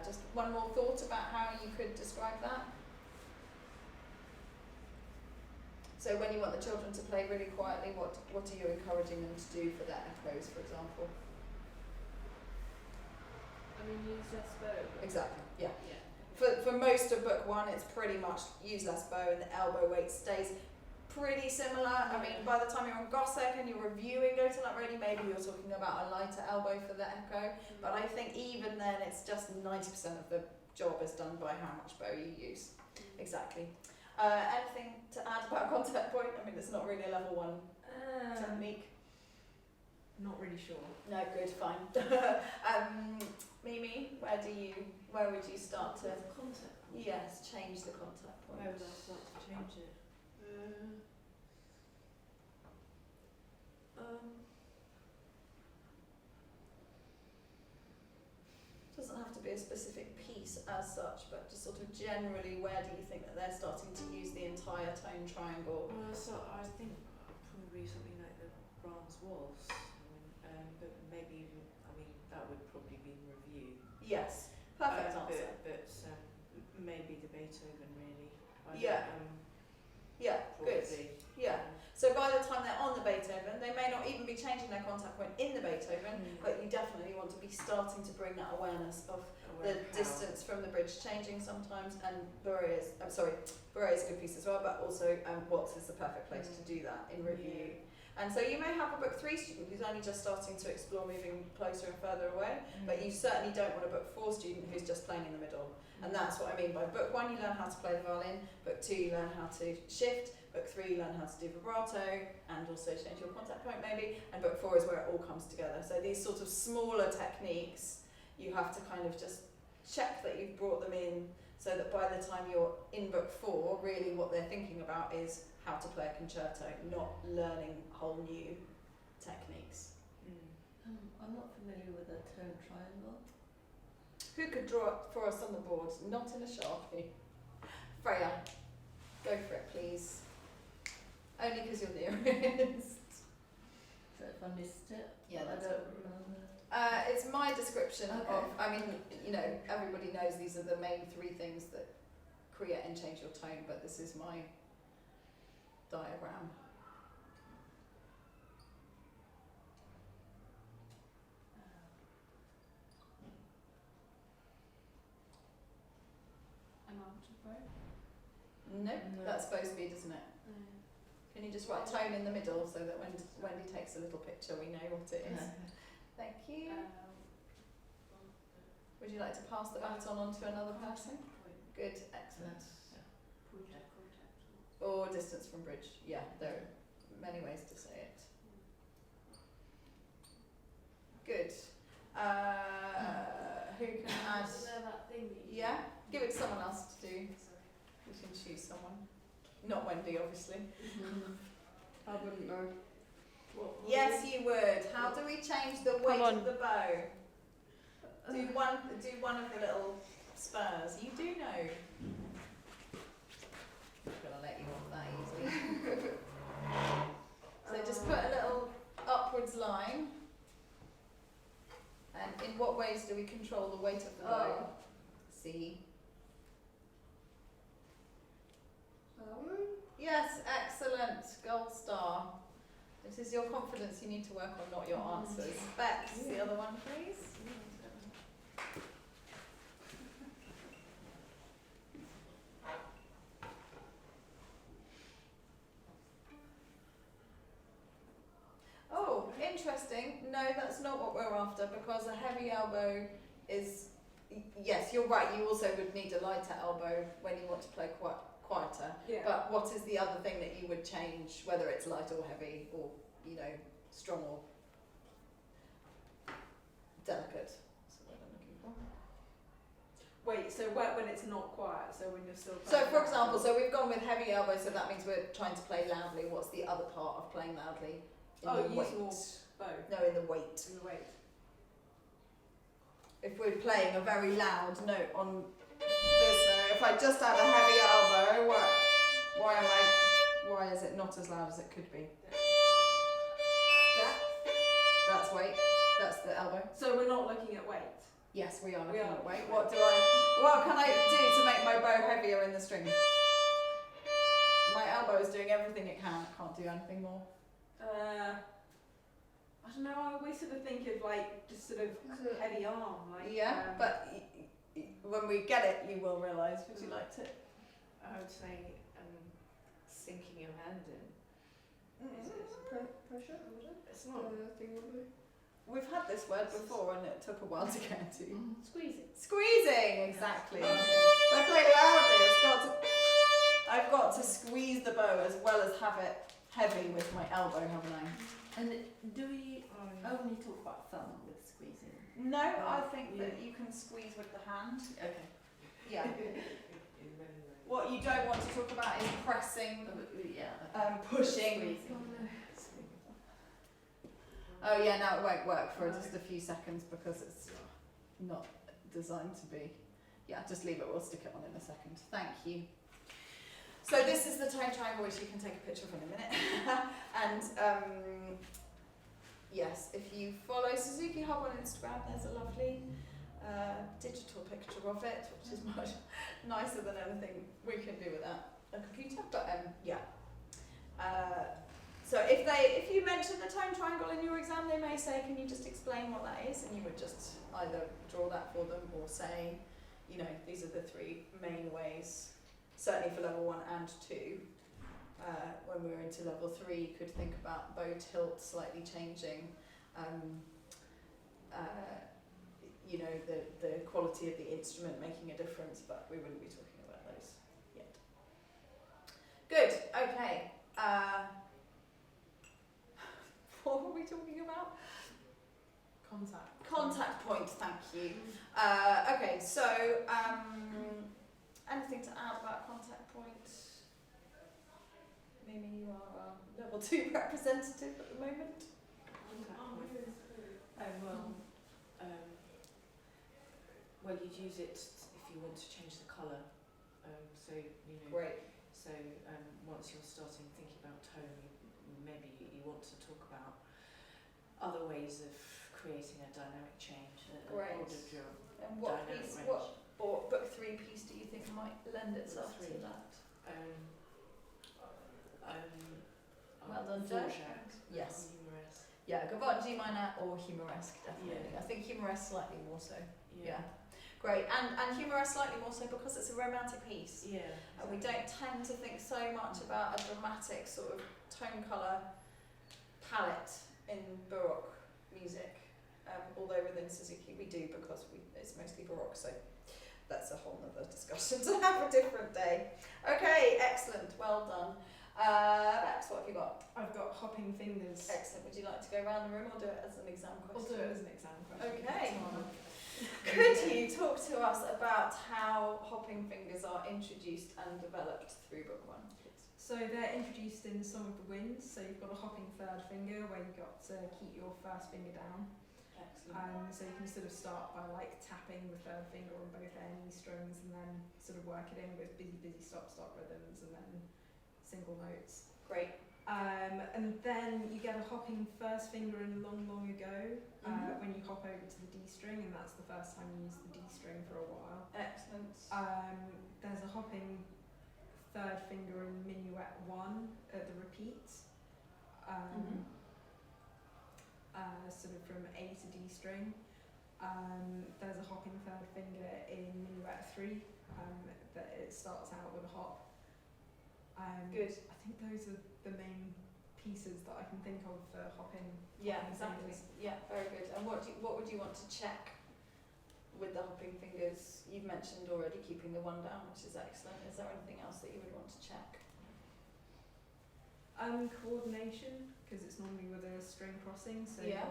just one more thought about how you could describe that. So when you want the children to play really quietly, what are you encouraging them to do for their echoes, for example? I mean, use less bow. Exactly, yeah. Yeah. For most of book one, it's pretty much use less bow and the elbow weight stays pretty similar. I mean, by the time you're on Gossec and you're reviewing Go to Not Ready, maybe you're talking about a lighter elbow for the echo. But I think even then, it's just 90% of the job is done by how much bow you use. Exactly. Anything to add about contact point? I mean, it's not really a level 1 technique. Not really sure. No, good, fine. Mimi, where would you start to? Contact. Yes, change the contact point. Where would I start to change it? Doesn't have to be a specific piece as such, but just sort of generally, where do you think that they're starting to use the entire tone triangle? So I think probably something like the Brahms waltz, but maybe even, I mean, that would probably be in review. Yes, perfect answer. But maybe the Beethoven really. Yeah. Yeah, good. Yeah. So by the time they're on the Beethoven, they may not even be changing their contact point in the Beethoven, but you definitely want to be starting to bring that awareness of the distance from the bridge changing sometimes, and Bourrée is a good piece as well, but also Watts is the perfect place to do that in review. And so you may have a book 3 student who's only just starting to explore moving closer and further away, but you certainly don't want a book 4 student who's just playing in the middle. And that's what I mean by book 1 you learn how to play the violin, book 2 you learn how to shift, book 3 you learn how to do vibrato and also change your contact point maybe, and book 4 is where it all comes together. So these sort of smaller techniques, you have to kind of just check that you've brought them in so that by the time you're in book 4, really what they're thinking about is how to play a concerto, not learning whole new techniques. I'm not familiar with a tone triangle. Who could draw it for us on the board? Not in a Sharpie. Freya, go for it please. Only because you're nearest. So if I missed it, Yeah, I that's don't it. remember. It's my description Okay. of, I mean, you know, everybody knows these are the main 3 things that create and change your tone, but this is my diagram. An algebra. Nope, No. that's supposed to be, doesn't it? Can you just write tone in the middle so that when Wendy takes a little picture we know what it is? Thank you. Would you like to pass the baton on to another person? Good, excellent. Or distance from bridge. Yeah, there are many ways to say it. Good. Who can add? That thing that you Yeah, give it to someone else to do. You can choose someone. Not Wendy, obviously. I wouldn't know. Yes, you would. How do we change the weight of the bow? Do one of the little spurs. You do know. I'm gonna let you off that easily. So just put a little upwards line. And in what ways do we control the weight of the bow? See. Yes, excellent. Gold star. It is your confidence you need to work on, not your answers. Bex, the other one, please. Oh, interesting. No, that's not what we're after, because a heavy elbow is, yes, you're right, you also would need a lighter elbow when you want to play quieter. Yeah. But what is the other thing that you would change, whether it's light or heavy, or, you know, strong or delicate? That's the word I'm looking for. Wait, so when it's not quiet, so when you're still So, playing for loud. example, so we've gone with heavy elbow, so that means we're trying to play loudly. What's the other part of playing loudly? In the use weight. more bow No, in the weight. in the weight. If we're playing a very loud note on this note, if I just add a heavy elbow, why is it not as loud as it could be? That's weight. That's the elbow. So we're not looking at weight. Yes, we are We looking are at weight. looking What can I do to make my bow heavier in the string? My elbow is doing everything it can. It can't do anything more. I don't know. I always sort of think of like just sort of heavy arm, like Yeah, but when we get it, you will realise. Would you like to? I would say sinking your hand in. Is it? Pressure? It's not. We've had this word before and it took a while to get to. Squeezing. Squeezing, exactly. If I play loudly, it's got to... I've got to squeeze the bow as well as have it heavy with my elbow, haven't I? And do we only talk about thumb with squeezing? No, I think that you can squeeze with the hand. Okay. Yeah. In many ways. What you don't want to talk about is pressing, Yeah. pushing. Squeezing. Oh yeah, now it won't work for just a few seconds because it's not designed to be. Yeah, just leave it, we'll stick it on in a second. Thank you. So this is the tone triangle, which you can take a picture of in a minute. And yes, if you follow Suzuki Hub on Instagram, there's a lovely digital picture of it, which is much nicer than anything we can do without a computer. But yeah. So if you mention the tone triangle in your exam, they may say, can you just explain what that is? And you would just either draw that for them or say, you know, these are the three main ways, certainly for level 1 and 2. When we're into level 3, you could think about bow tilt slightly changing, you know, the quality of the instrument making a difference, but we wouldn't be talking about those yet. Good, okay. What were we talking about? Contact point, thank you. Okay, so anything to add about contact point? Mimi, you are level 2 representative at the moment. Well, you'd use it if you want to change the colour. So you know. Great. So once you're starting thinking about tone, maybe you want to talk about other ways of creating a dynamic change. Great. And what dynamic piece, range. what book 3 piece do you think might lend itself to Book 3. that? Well done, Josh. Yes. Humorous. Yeah, Gavotte G minor or humoresque, definitely. Yeah. I think humoresque slightly more so. Yeah. Yeah. Great. And humoresque slightly more so because it's a romantic piece. Yeah. And we don't tend to think so much about a dramatic sort of tone colour palette in Baroque music. Although within Suzuki we do because it's mostly Baroque, so that's a whole other discussion to have a different day. Okay, excellent, well done. Bex, what have you got? I've got hopping fingers. Excellent. Would you like to go around the room or do it as an exam I'll question? do it as an exam question. Okay. Could you talk to us about how hopping fingers are introduced and developed through book 1? So they're introduced in some of the winds. So you've got a hopping third finger where you've got to keep your first finger down. Excellent. So you can sort of start by like tapping the third finger on both A and E strings and then sort of work it in with busy, busy, stop, stop rhythms and then single notes. Great. And then you get a hopping first finger in long, long ago when you hop over to the D string, and that's the first time you use the D string for a while. Excellent. There's a hopping third finger in minuet 1 at the repeat. Sort of from A to D string. There's a hopping third finger in minuet 3 that it starts out with a hop. Good. I think those are the main pieces that I can think of for hopping. Yeah, hopping exactly. fingers. Yeah, very good. And what would you want to check with the hopping fingers? You've mentioned already keeping the 1 down, which is excellent. Is there anything else that you would want to check? Coordination, because it's normally with a string crossing. So Yeah.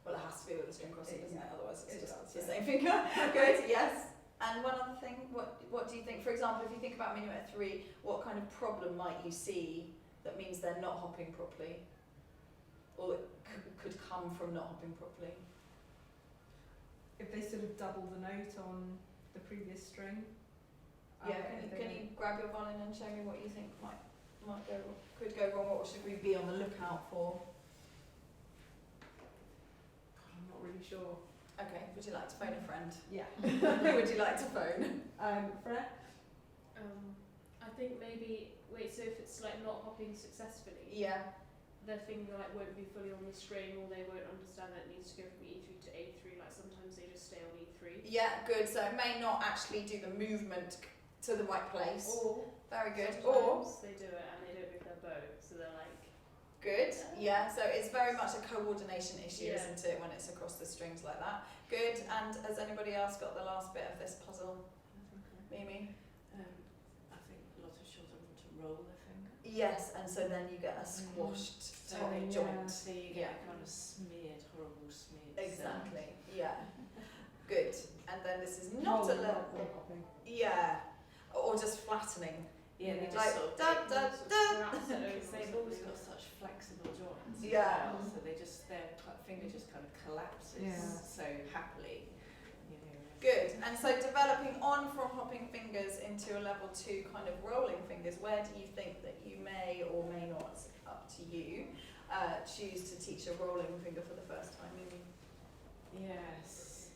Well, it has to be with a string crossing, doesn't it? Otherwise, it's it just does, the yeah. same finger. Good. Yes. And one other thing, what do you think? For example, if you think about minuet 3, what kind of problem might you see that means they're not hopping properly, or that could come from not hopping properly? If they sort of double the note on the previous string. Yeah. Can you grab your violin and show me what you think could go wrong? What should we be on the lookout for? I'm not really sure. Okay. Would you like to phone a friend? Yeah. Who would you like to phone? Fred? I think maybe so if it's like not hopping successfully, Yeah. their finger like won't be fully on the string, or they won't understand that it needs to go from E3 to A3. Like sometimes they just stay on E3. Yeah. Good. So it may not actually do the movement to the right place. Or Very good. Or sometimes they do it and they don't move their bow, so they're like. good. Yeah. So it's very much a coordination issue, Yeah. isn't it, when it's across the strings like that? Good. And has anybody else got the last bit of this puzzle? Mimi? I think roll the finger. Yes, and so then you get a squashed So top they- joint. So you get a kind of smeared, horrible smeared. Exactly. Yeah. Good. And then this is not a level. Yeah. Or just flattening. Yeah, they just Like sort of da da da. they've always got such flexible joints. as Yeah. well, so they just their finger just kind of collapses so happily. You know. Good. And so developing on from hopping fingers into a level 2 kind of rolling fingers, where do you think that you may or may not, up to you, choose to teach a rolling finger for the first time? Yes.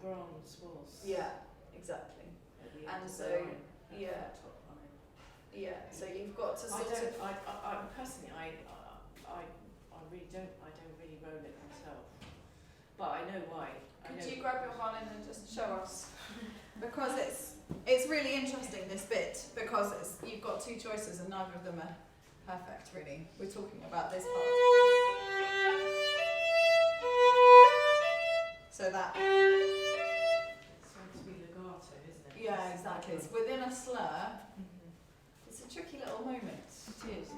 Bronze was. Yeah, exactly. At the end And of so, the line, at the yeah. top line. Yeah. So you've got to I sort don't. of. I personally, I really don't. I don't really roll it myself. But I know why. Could you grab your violin and just show us? Because it's really interesting, this bit, because you've got two choices and neither of them are perfect, really. We're talking about this part. So that. It's meant to be legato, isn't it? Yeah, exactly. It's within a slur. Mhm. It's a tricky little moment. It is.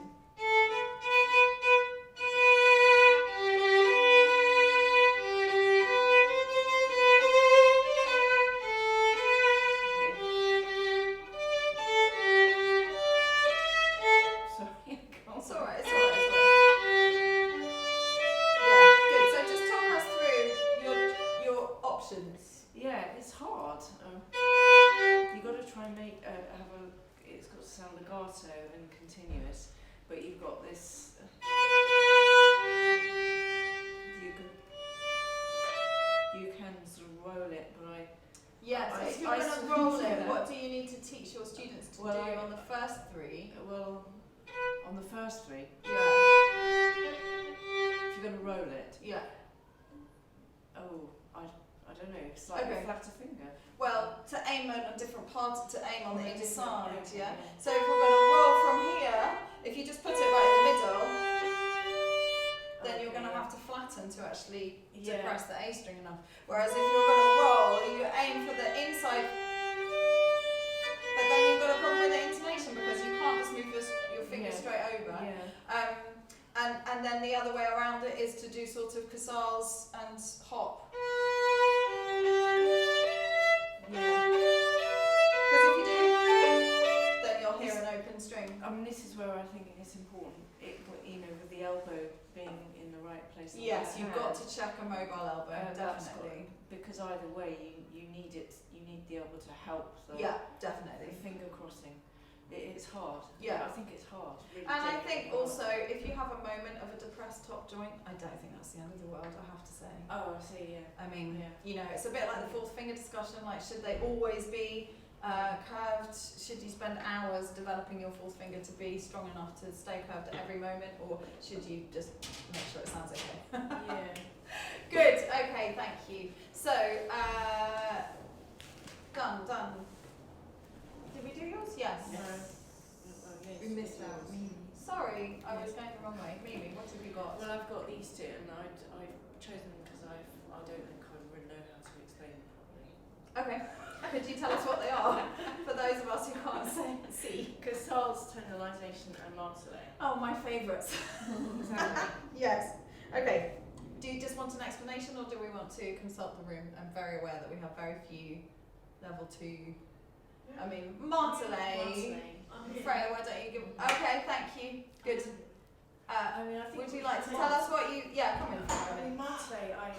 Sorry, It's alright, it's alright, it's alright. Yeah, good. So just talk us through your options. Yeah, it's hard. You've got to try and make it's got to sound legato and continuous, but you've got this. You can sort of roll it, but Yeah, so I- if you're I going to sort of roll do it, that. what do you need to teach your students to Well, do I- on the first three? well, on the first three, Yeah, if you're going to roll it, yeah. I don't know, slightly Okay. flatter finger. Well, to aim on a different part, to aim on the Yeah, inside, different, yeah? yeah. So if we're going to roll from here, if you just put it right in the middle, then you're going to Okay. have to flatten to actually Yeah. depress the A string enough. Whereas if you're going to roll, you aim for the inside, but then you've got a problem with the intonation because you can't just move your finger Yeah. straight over. Yeah. And then the other way around it is to do sort of casals and hop. Yeah. Because if you do, then you'll hear an open string. This is where I think it's important, with the elbow being in the right place. on Yes, the you've hand. got to check a mobile elbow, That's definitely. because either way, you need it. You need the elbow to help the Yeah, the definitely. finger crossing. It's hard. Yeah. I think it's hard. Really And I genuinely think hard. also, if you have a moment of a depressed top joint, I don't think that's the end of the world, I have to say. Oh, I see. Yeah. I mean, Yeah. you know, it's a bit like the fourth finger discussion, like should they always be curved? Should you spend hours developing your fourth finger to be strong enough to stay curved at every moment, or should you just make sure it sounds okay? Yeah. Good, okay, thank you. So, done. Did we do yours? Yes. We missed out. Sorry, I was going the wrong way. Mimi, what have you got? Well, I've got these two, and I've chosen them because I don't think I really know how to explain them properly. Okay. Could you tell us what they are for those of us who can't see? Casals, tonalisation, and martelet. Oh, my favourites. Yes. Okay. Do you just want an explanation, or do we want to consult the room? I'm very aware that we have very few level 2. I mean, martelet. Freya, why don't you give? Okay, thank you. Good. I think. Would you like to tell us what you? Yeah, come in. martelet, I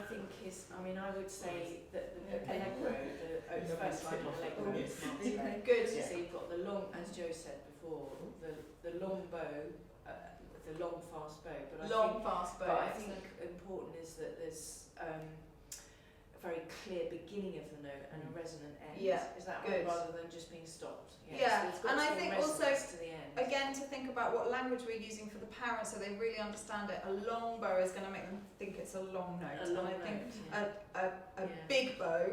think is. I would say that the allegro, the first line of allegro is martelet. Good. So you've got the long, as Joe said before, the long bow, the long fast bow. But Long, fast bow. But I think important is that there's a very clear beginning of the note and a resonant end. Yeah, Is that good. right? Rather than just being stopped. Yeah, so it's got and to I be think resonance also, to the end. Again, to think about what language we're using for the parents so they really understand it. A long bow is going to make them think it's a long note. A long and I think note, a Yeah. big bow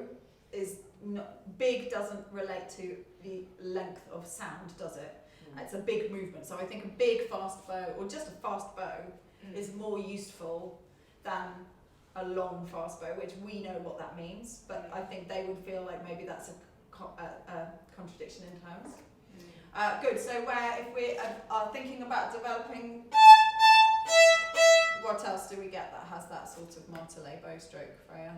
is not, big doesn't relate to the length of sound, does it? It's a big movement. So I think a big fast bow, or just a fast bow, is more useful than a long fast bow, which we know what that means, but I think they would feel like maybe that's a contradiction in terms. Good. So where if we are thinking about developing, what else do we get that has that sort of martelé bow stroke, Freya?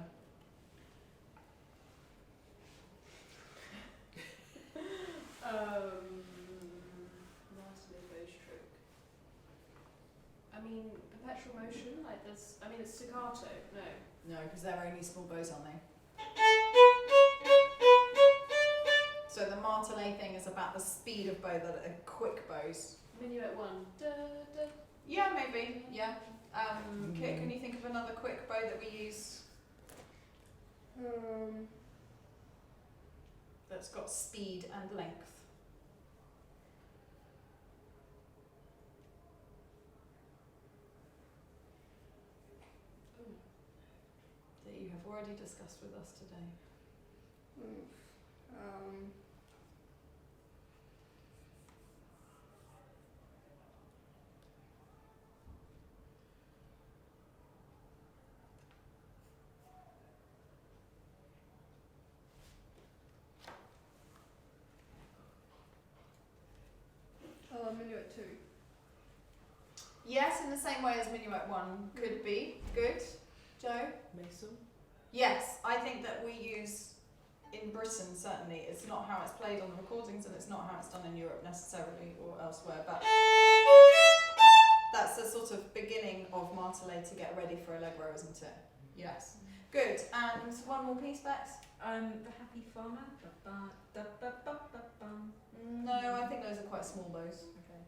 Martelé bow stroke. I mean, perpetual motion, like there's, I mean, it's staccato, no. No, because they're only small bows, aren't they? So the martelé thing is about the speed of bow, that are quick bows. Minuet 1. Da, da. Yeah, maybe. Yeah. Kit, can you think of another quick bow that we use that's got speed and length? That you have already discussed with us today. Minuet 2. Yes, in the same way as Minuet 1 could be. Good. Joe? Mason. Yes, I think that we use, in Britain certainly, it's not how it's played on the recordings and it's not how it's done in Europe necessarily or elsewhere, but that's the sort of beginning of martelé to get ready for allegro, isn't it? Yes. Good. And one more piece, Bex? The Happy Farmer. No, I think those are quite small bows. Okay.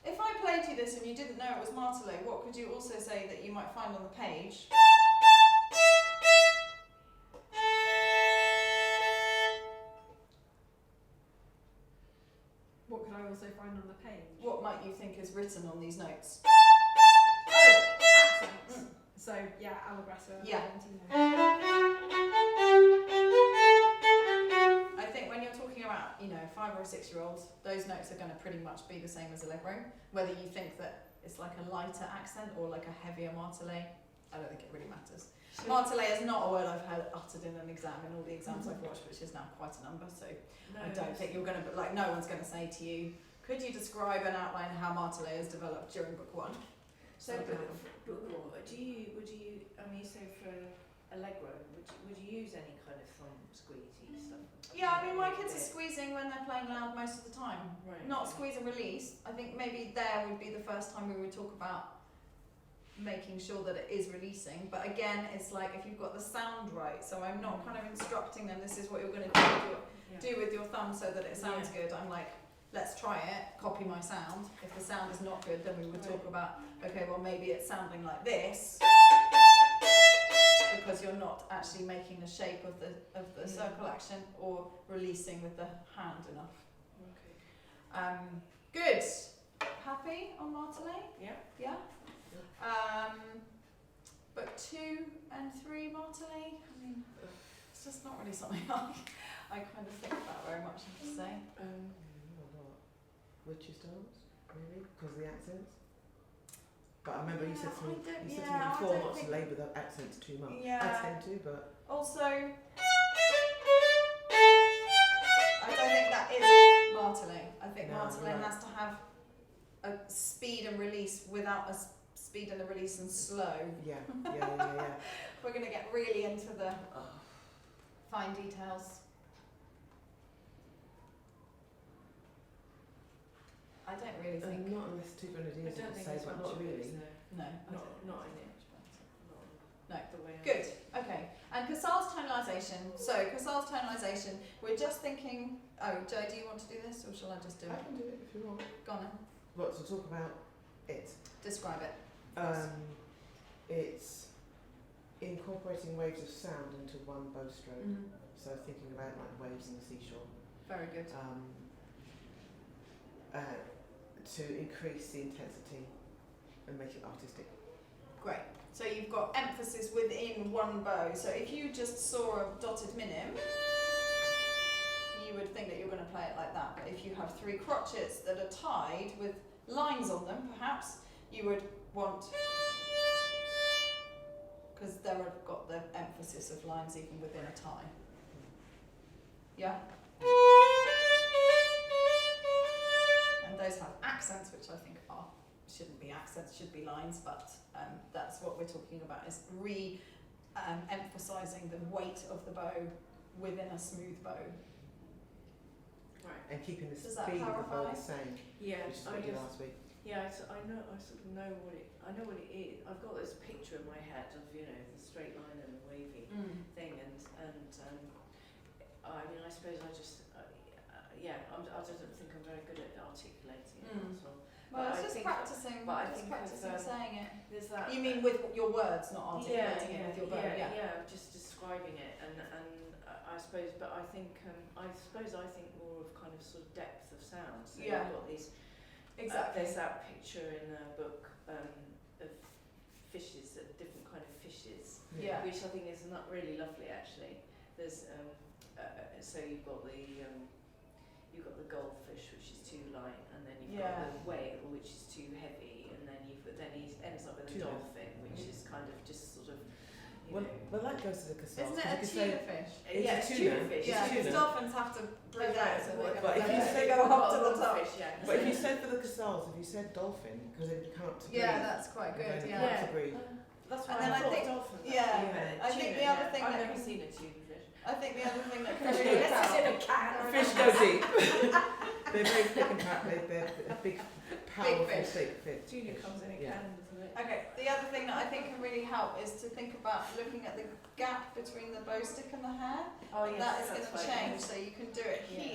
If I played you this and you didn't know it was martelé, what could you also say that you might find on the page? What could I also find on the page? What might you think is written on these notes? Oh, accents. So yeah, Allegrasso. Yeah. Valentino. I think when you're talking about, 5 or 6 year olds, those notes are going to pretty much be the same as allegro. Whether you think that it's like a lighter accent or like a heavier martelé, I don't think it really matters. Martelé is not a word I've heard uttered in an exam in all the exams I've watched, which is now quite a number. So No, I don't think you're going to, no one's going to say to you, could you describe and outline how martelé is developed during book 1? So, would you, I mean, so for allegro, would you use any kind of thumb squeezy stuff? Yeah, I mean, my kids are squeezing when they're playing loud most of the time. Right. Not squeeze and release. I think maybe there would be the first time we would talk about making sure that it is releasing. But again, it's like if you've got the sound right. So I'm not kind of instructing them, this is what you're going to do with your thumb so that it sounds good. I'm like, let's try it, copy my sound. If the sound is not good, then we would talk about, okay, well maybe it's sounding like this, because you're not actually making the shape of the circle action or releasing with the hand enough. Okay. Good. Happy on martelé? Yeah. Yeah. Book 2 and 3 martelé. I mean, it's just not really something I kind of think about very much, I have to say. Witches dance, maybe, because of the accents. But I remember you said to me I before don't not to think- labour the accents too much. Yeah. I tend to, but Also, I don't think that is martelé. I think No, martelé right. has to have a speed and release without a speed and a release and slow. yeah. We're going to get really into the fine details. I don't really think. Not unless two I grenadiers don't to think say, there's but much not of it, really. is there? No, I Not, don't not think in so. it. No. The way Good. Okay. And Casals tonalisation. So Casals tonalisation. We're just thinking. Oh, Joe, do you want to do this, or shall I just do I it? can do it if you want. Go on then. What, to talk about it? Describe it. It's incorporating waves of sound into one bow stroke. So thinking about like waves in the seashore. Very good. To increase the intensity and make it artistic. Great. So you've got emphasis within one bow. So if you just saw a dotted minim, you would think that you're going to play it like that. But if you have 3 crotchets that are tied with lines on them, perhaps, you would want because they've got the emphasis of lines even within a tie. Yeah? And those have accents, which I think shouldn't be accents, should be lines, but that's what we're talking about, is emphasising the weight of the bow within a smooth bow. Right. And keeping the Does that speed of the bow clarify? the same, Yeah, which is what we did last week. yeah, I know, I sort of know what it, I know what it is. I've got this picture in my head of, you know, the straight line and the wavy thing, and I mean, I suppose I just, yeah, I don't think I'm very good at articulating it as well. Well, But it's I just think- practising, but I just think practising of, saying it. There's that. You mean with your words, not articulating it with your bow? Yeah, just describing it, and I suppose, but I think I think more of kind of sort of depth of sound. So Yeah. you've got these. Exactly. There's that picture in the book of fishes, different kind of fishes, Yeah. which I think is not really lovely actually. There's so you've got the goldfish, which is too light, and then you've got the whale, which is too heavy, and then he ends up with a Too heavy. dolphin, which is kind of just sort of. Well, that goes to the casals. Isn't it a tuna fish? It's Yeah, a it's tuna. tuna fish. Yeah, It's because tuna. dolphins have to breathe out, so But if you they say go up to the top. Fish, yeah. But if you said for the casals, if you said dolphin, because then you come up to breathe. Yeah, that's quite good. then you Yeah. come up to breathe. That's And why then I I thought think- dolphin. yeah, I think the other thing I've that never can- seen a tuna fish. I think the other thing that can This really is help. in a can. Fish go deep. They're very thick and powerful. They're a big, powerful, fish. thick fish. Tuna comes in a Yeah. can, doesn't it? Okay, the other thing that I think can really help is to think about looking at the gap between the bow stick and the hair. Oh And yes, that is that's going to right. change, so you can do it Yeah. here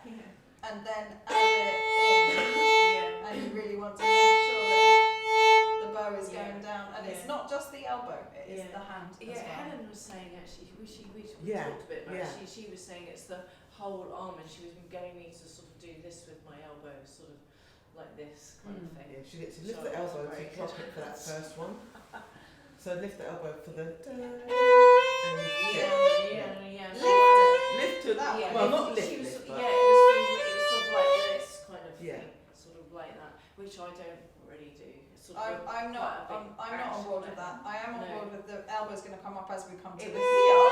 Yeah. and then add it in. And you really want to make sure that the bow is going down, and it's Yeah. not just the elbow; it is Yeah. the hand as Yeah, well. Helen was saying actually, we Yeah, talked a bit about yeah. it. She was saying it's the whole arm, and she was getting me to sort of do this with my elbow, sort of like this kind of thing. Yeah, she lift So the it wasn't elbow very to clock good. it for that first one. So lift the elbow for the and Yeah. lift to That Yeah, one. well, not she lift, was, but yeah, it was sort of like this kind of Yeah. thing, sort of like that, which I don't really do. It's sort I'm of not. quite a big I'm not on action board with there. that. I am on No. board with the elbow's going to come up as we come to It the was- heel.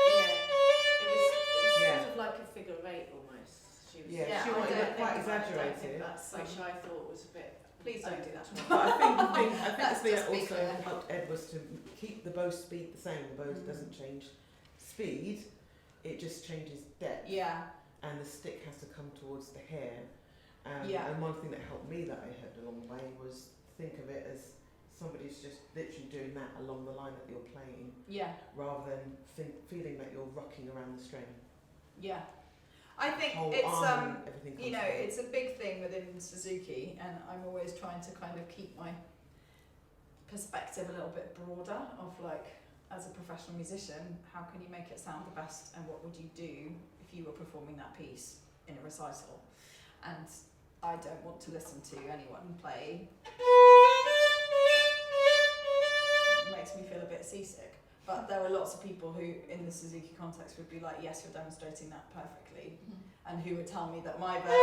Yeah, it was Yeah. sort of like a figure eight almost. She was Yeah, she I wanted don't it quite think- I don't exaggerated. think that's, which I thought was a bit. please don't do that. But I think the thing Let's that just be also clear. helped Ed was to keep the bow speed the same. The bow doesn't change speed; it just changes depth. Yeah. And the stick has to come towards the hair. Yeah. And one thing that helped me that I heard along the way was think of it as somebody's just literally doing that along the line that you're playing, Yeah. rather than feeling that you're rocking around the string. Yeah. I think Whole it's arm, everything comes you know, together. it's a big thing within Suzuki, and I'm always trying to kind of keep my perspective a little bit broader of like, as a professional musician, how can you make it sound the best, and what would you do if you were performing that piece in a recital? And I don't want to listen to anyone play. It makes me feel a bit seasick. But there are lots of people who, in the Suzuki context, would be like, yes, you're demonstrating that perfectly. And who would tell me that my version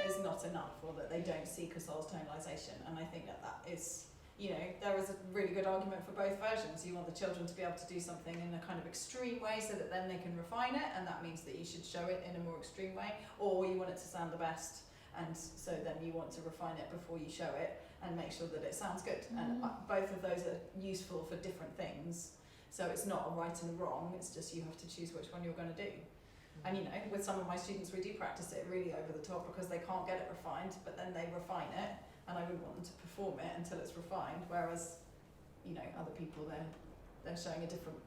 is not enough, or that they don't see Casal's tonalisation. And I think that that is, you know, there is a really good argument for both versions. You want the children to be able to do something in a kind of extreme way so that then they can refine it, and that means that you should show it in a more extreme way, or you want it to sound the best, and so then you want to refine it before you show it and make sure that it sounds good. And both of those are useful for different things. So it's not a right and a wrong, it's just you have to choose which one you're going to do. And you know, with some of my students we do practice it really over the top because they can't get it refined, but then they refine it, and I wouldn't want them to perform it until it's refined, whereas, you know, other people they're showing a different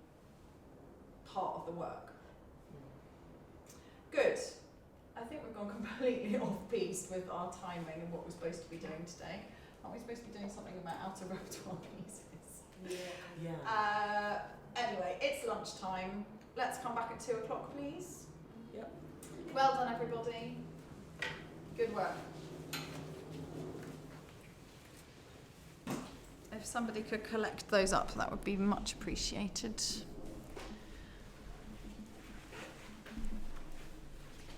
part of the work. Good. I think we've gone completely off piste with our timing and what we're supposed to be doing today. Aren't we supposed to be doing something about outer repertoire pieces? Yeah. Anyway, it's lunchtime. Let's come back at 2 o'clock, please. Yep. Well done, everybody. Good work. If somebody could collect those up, that would be much appreciated.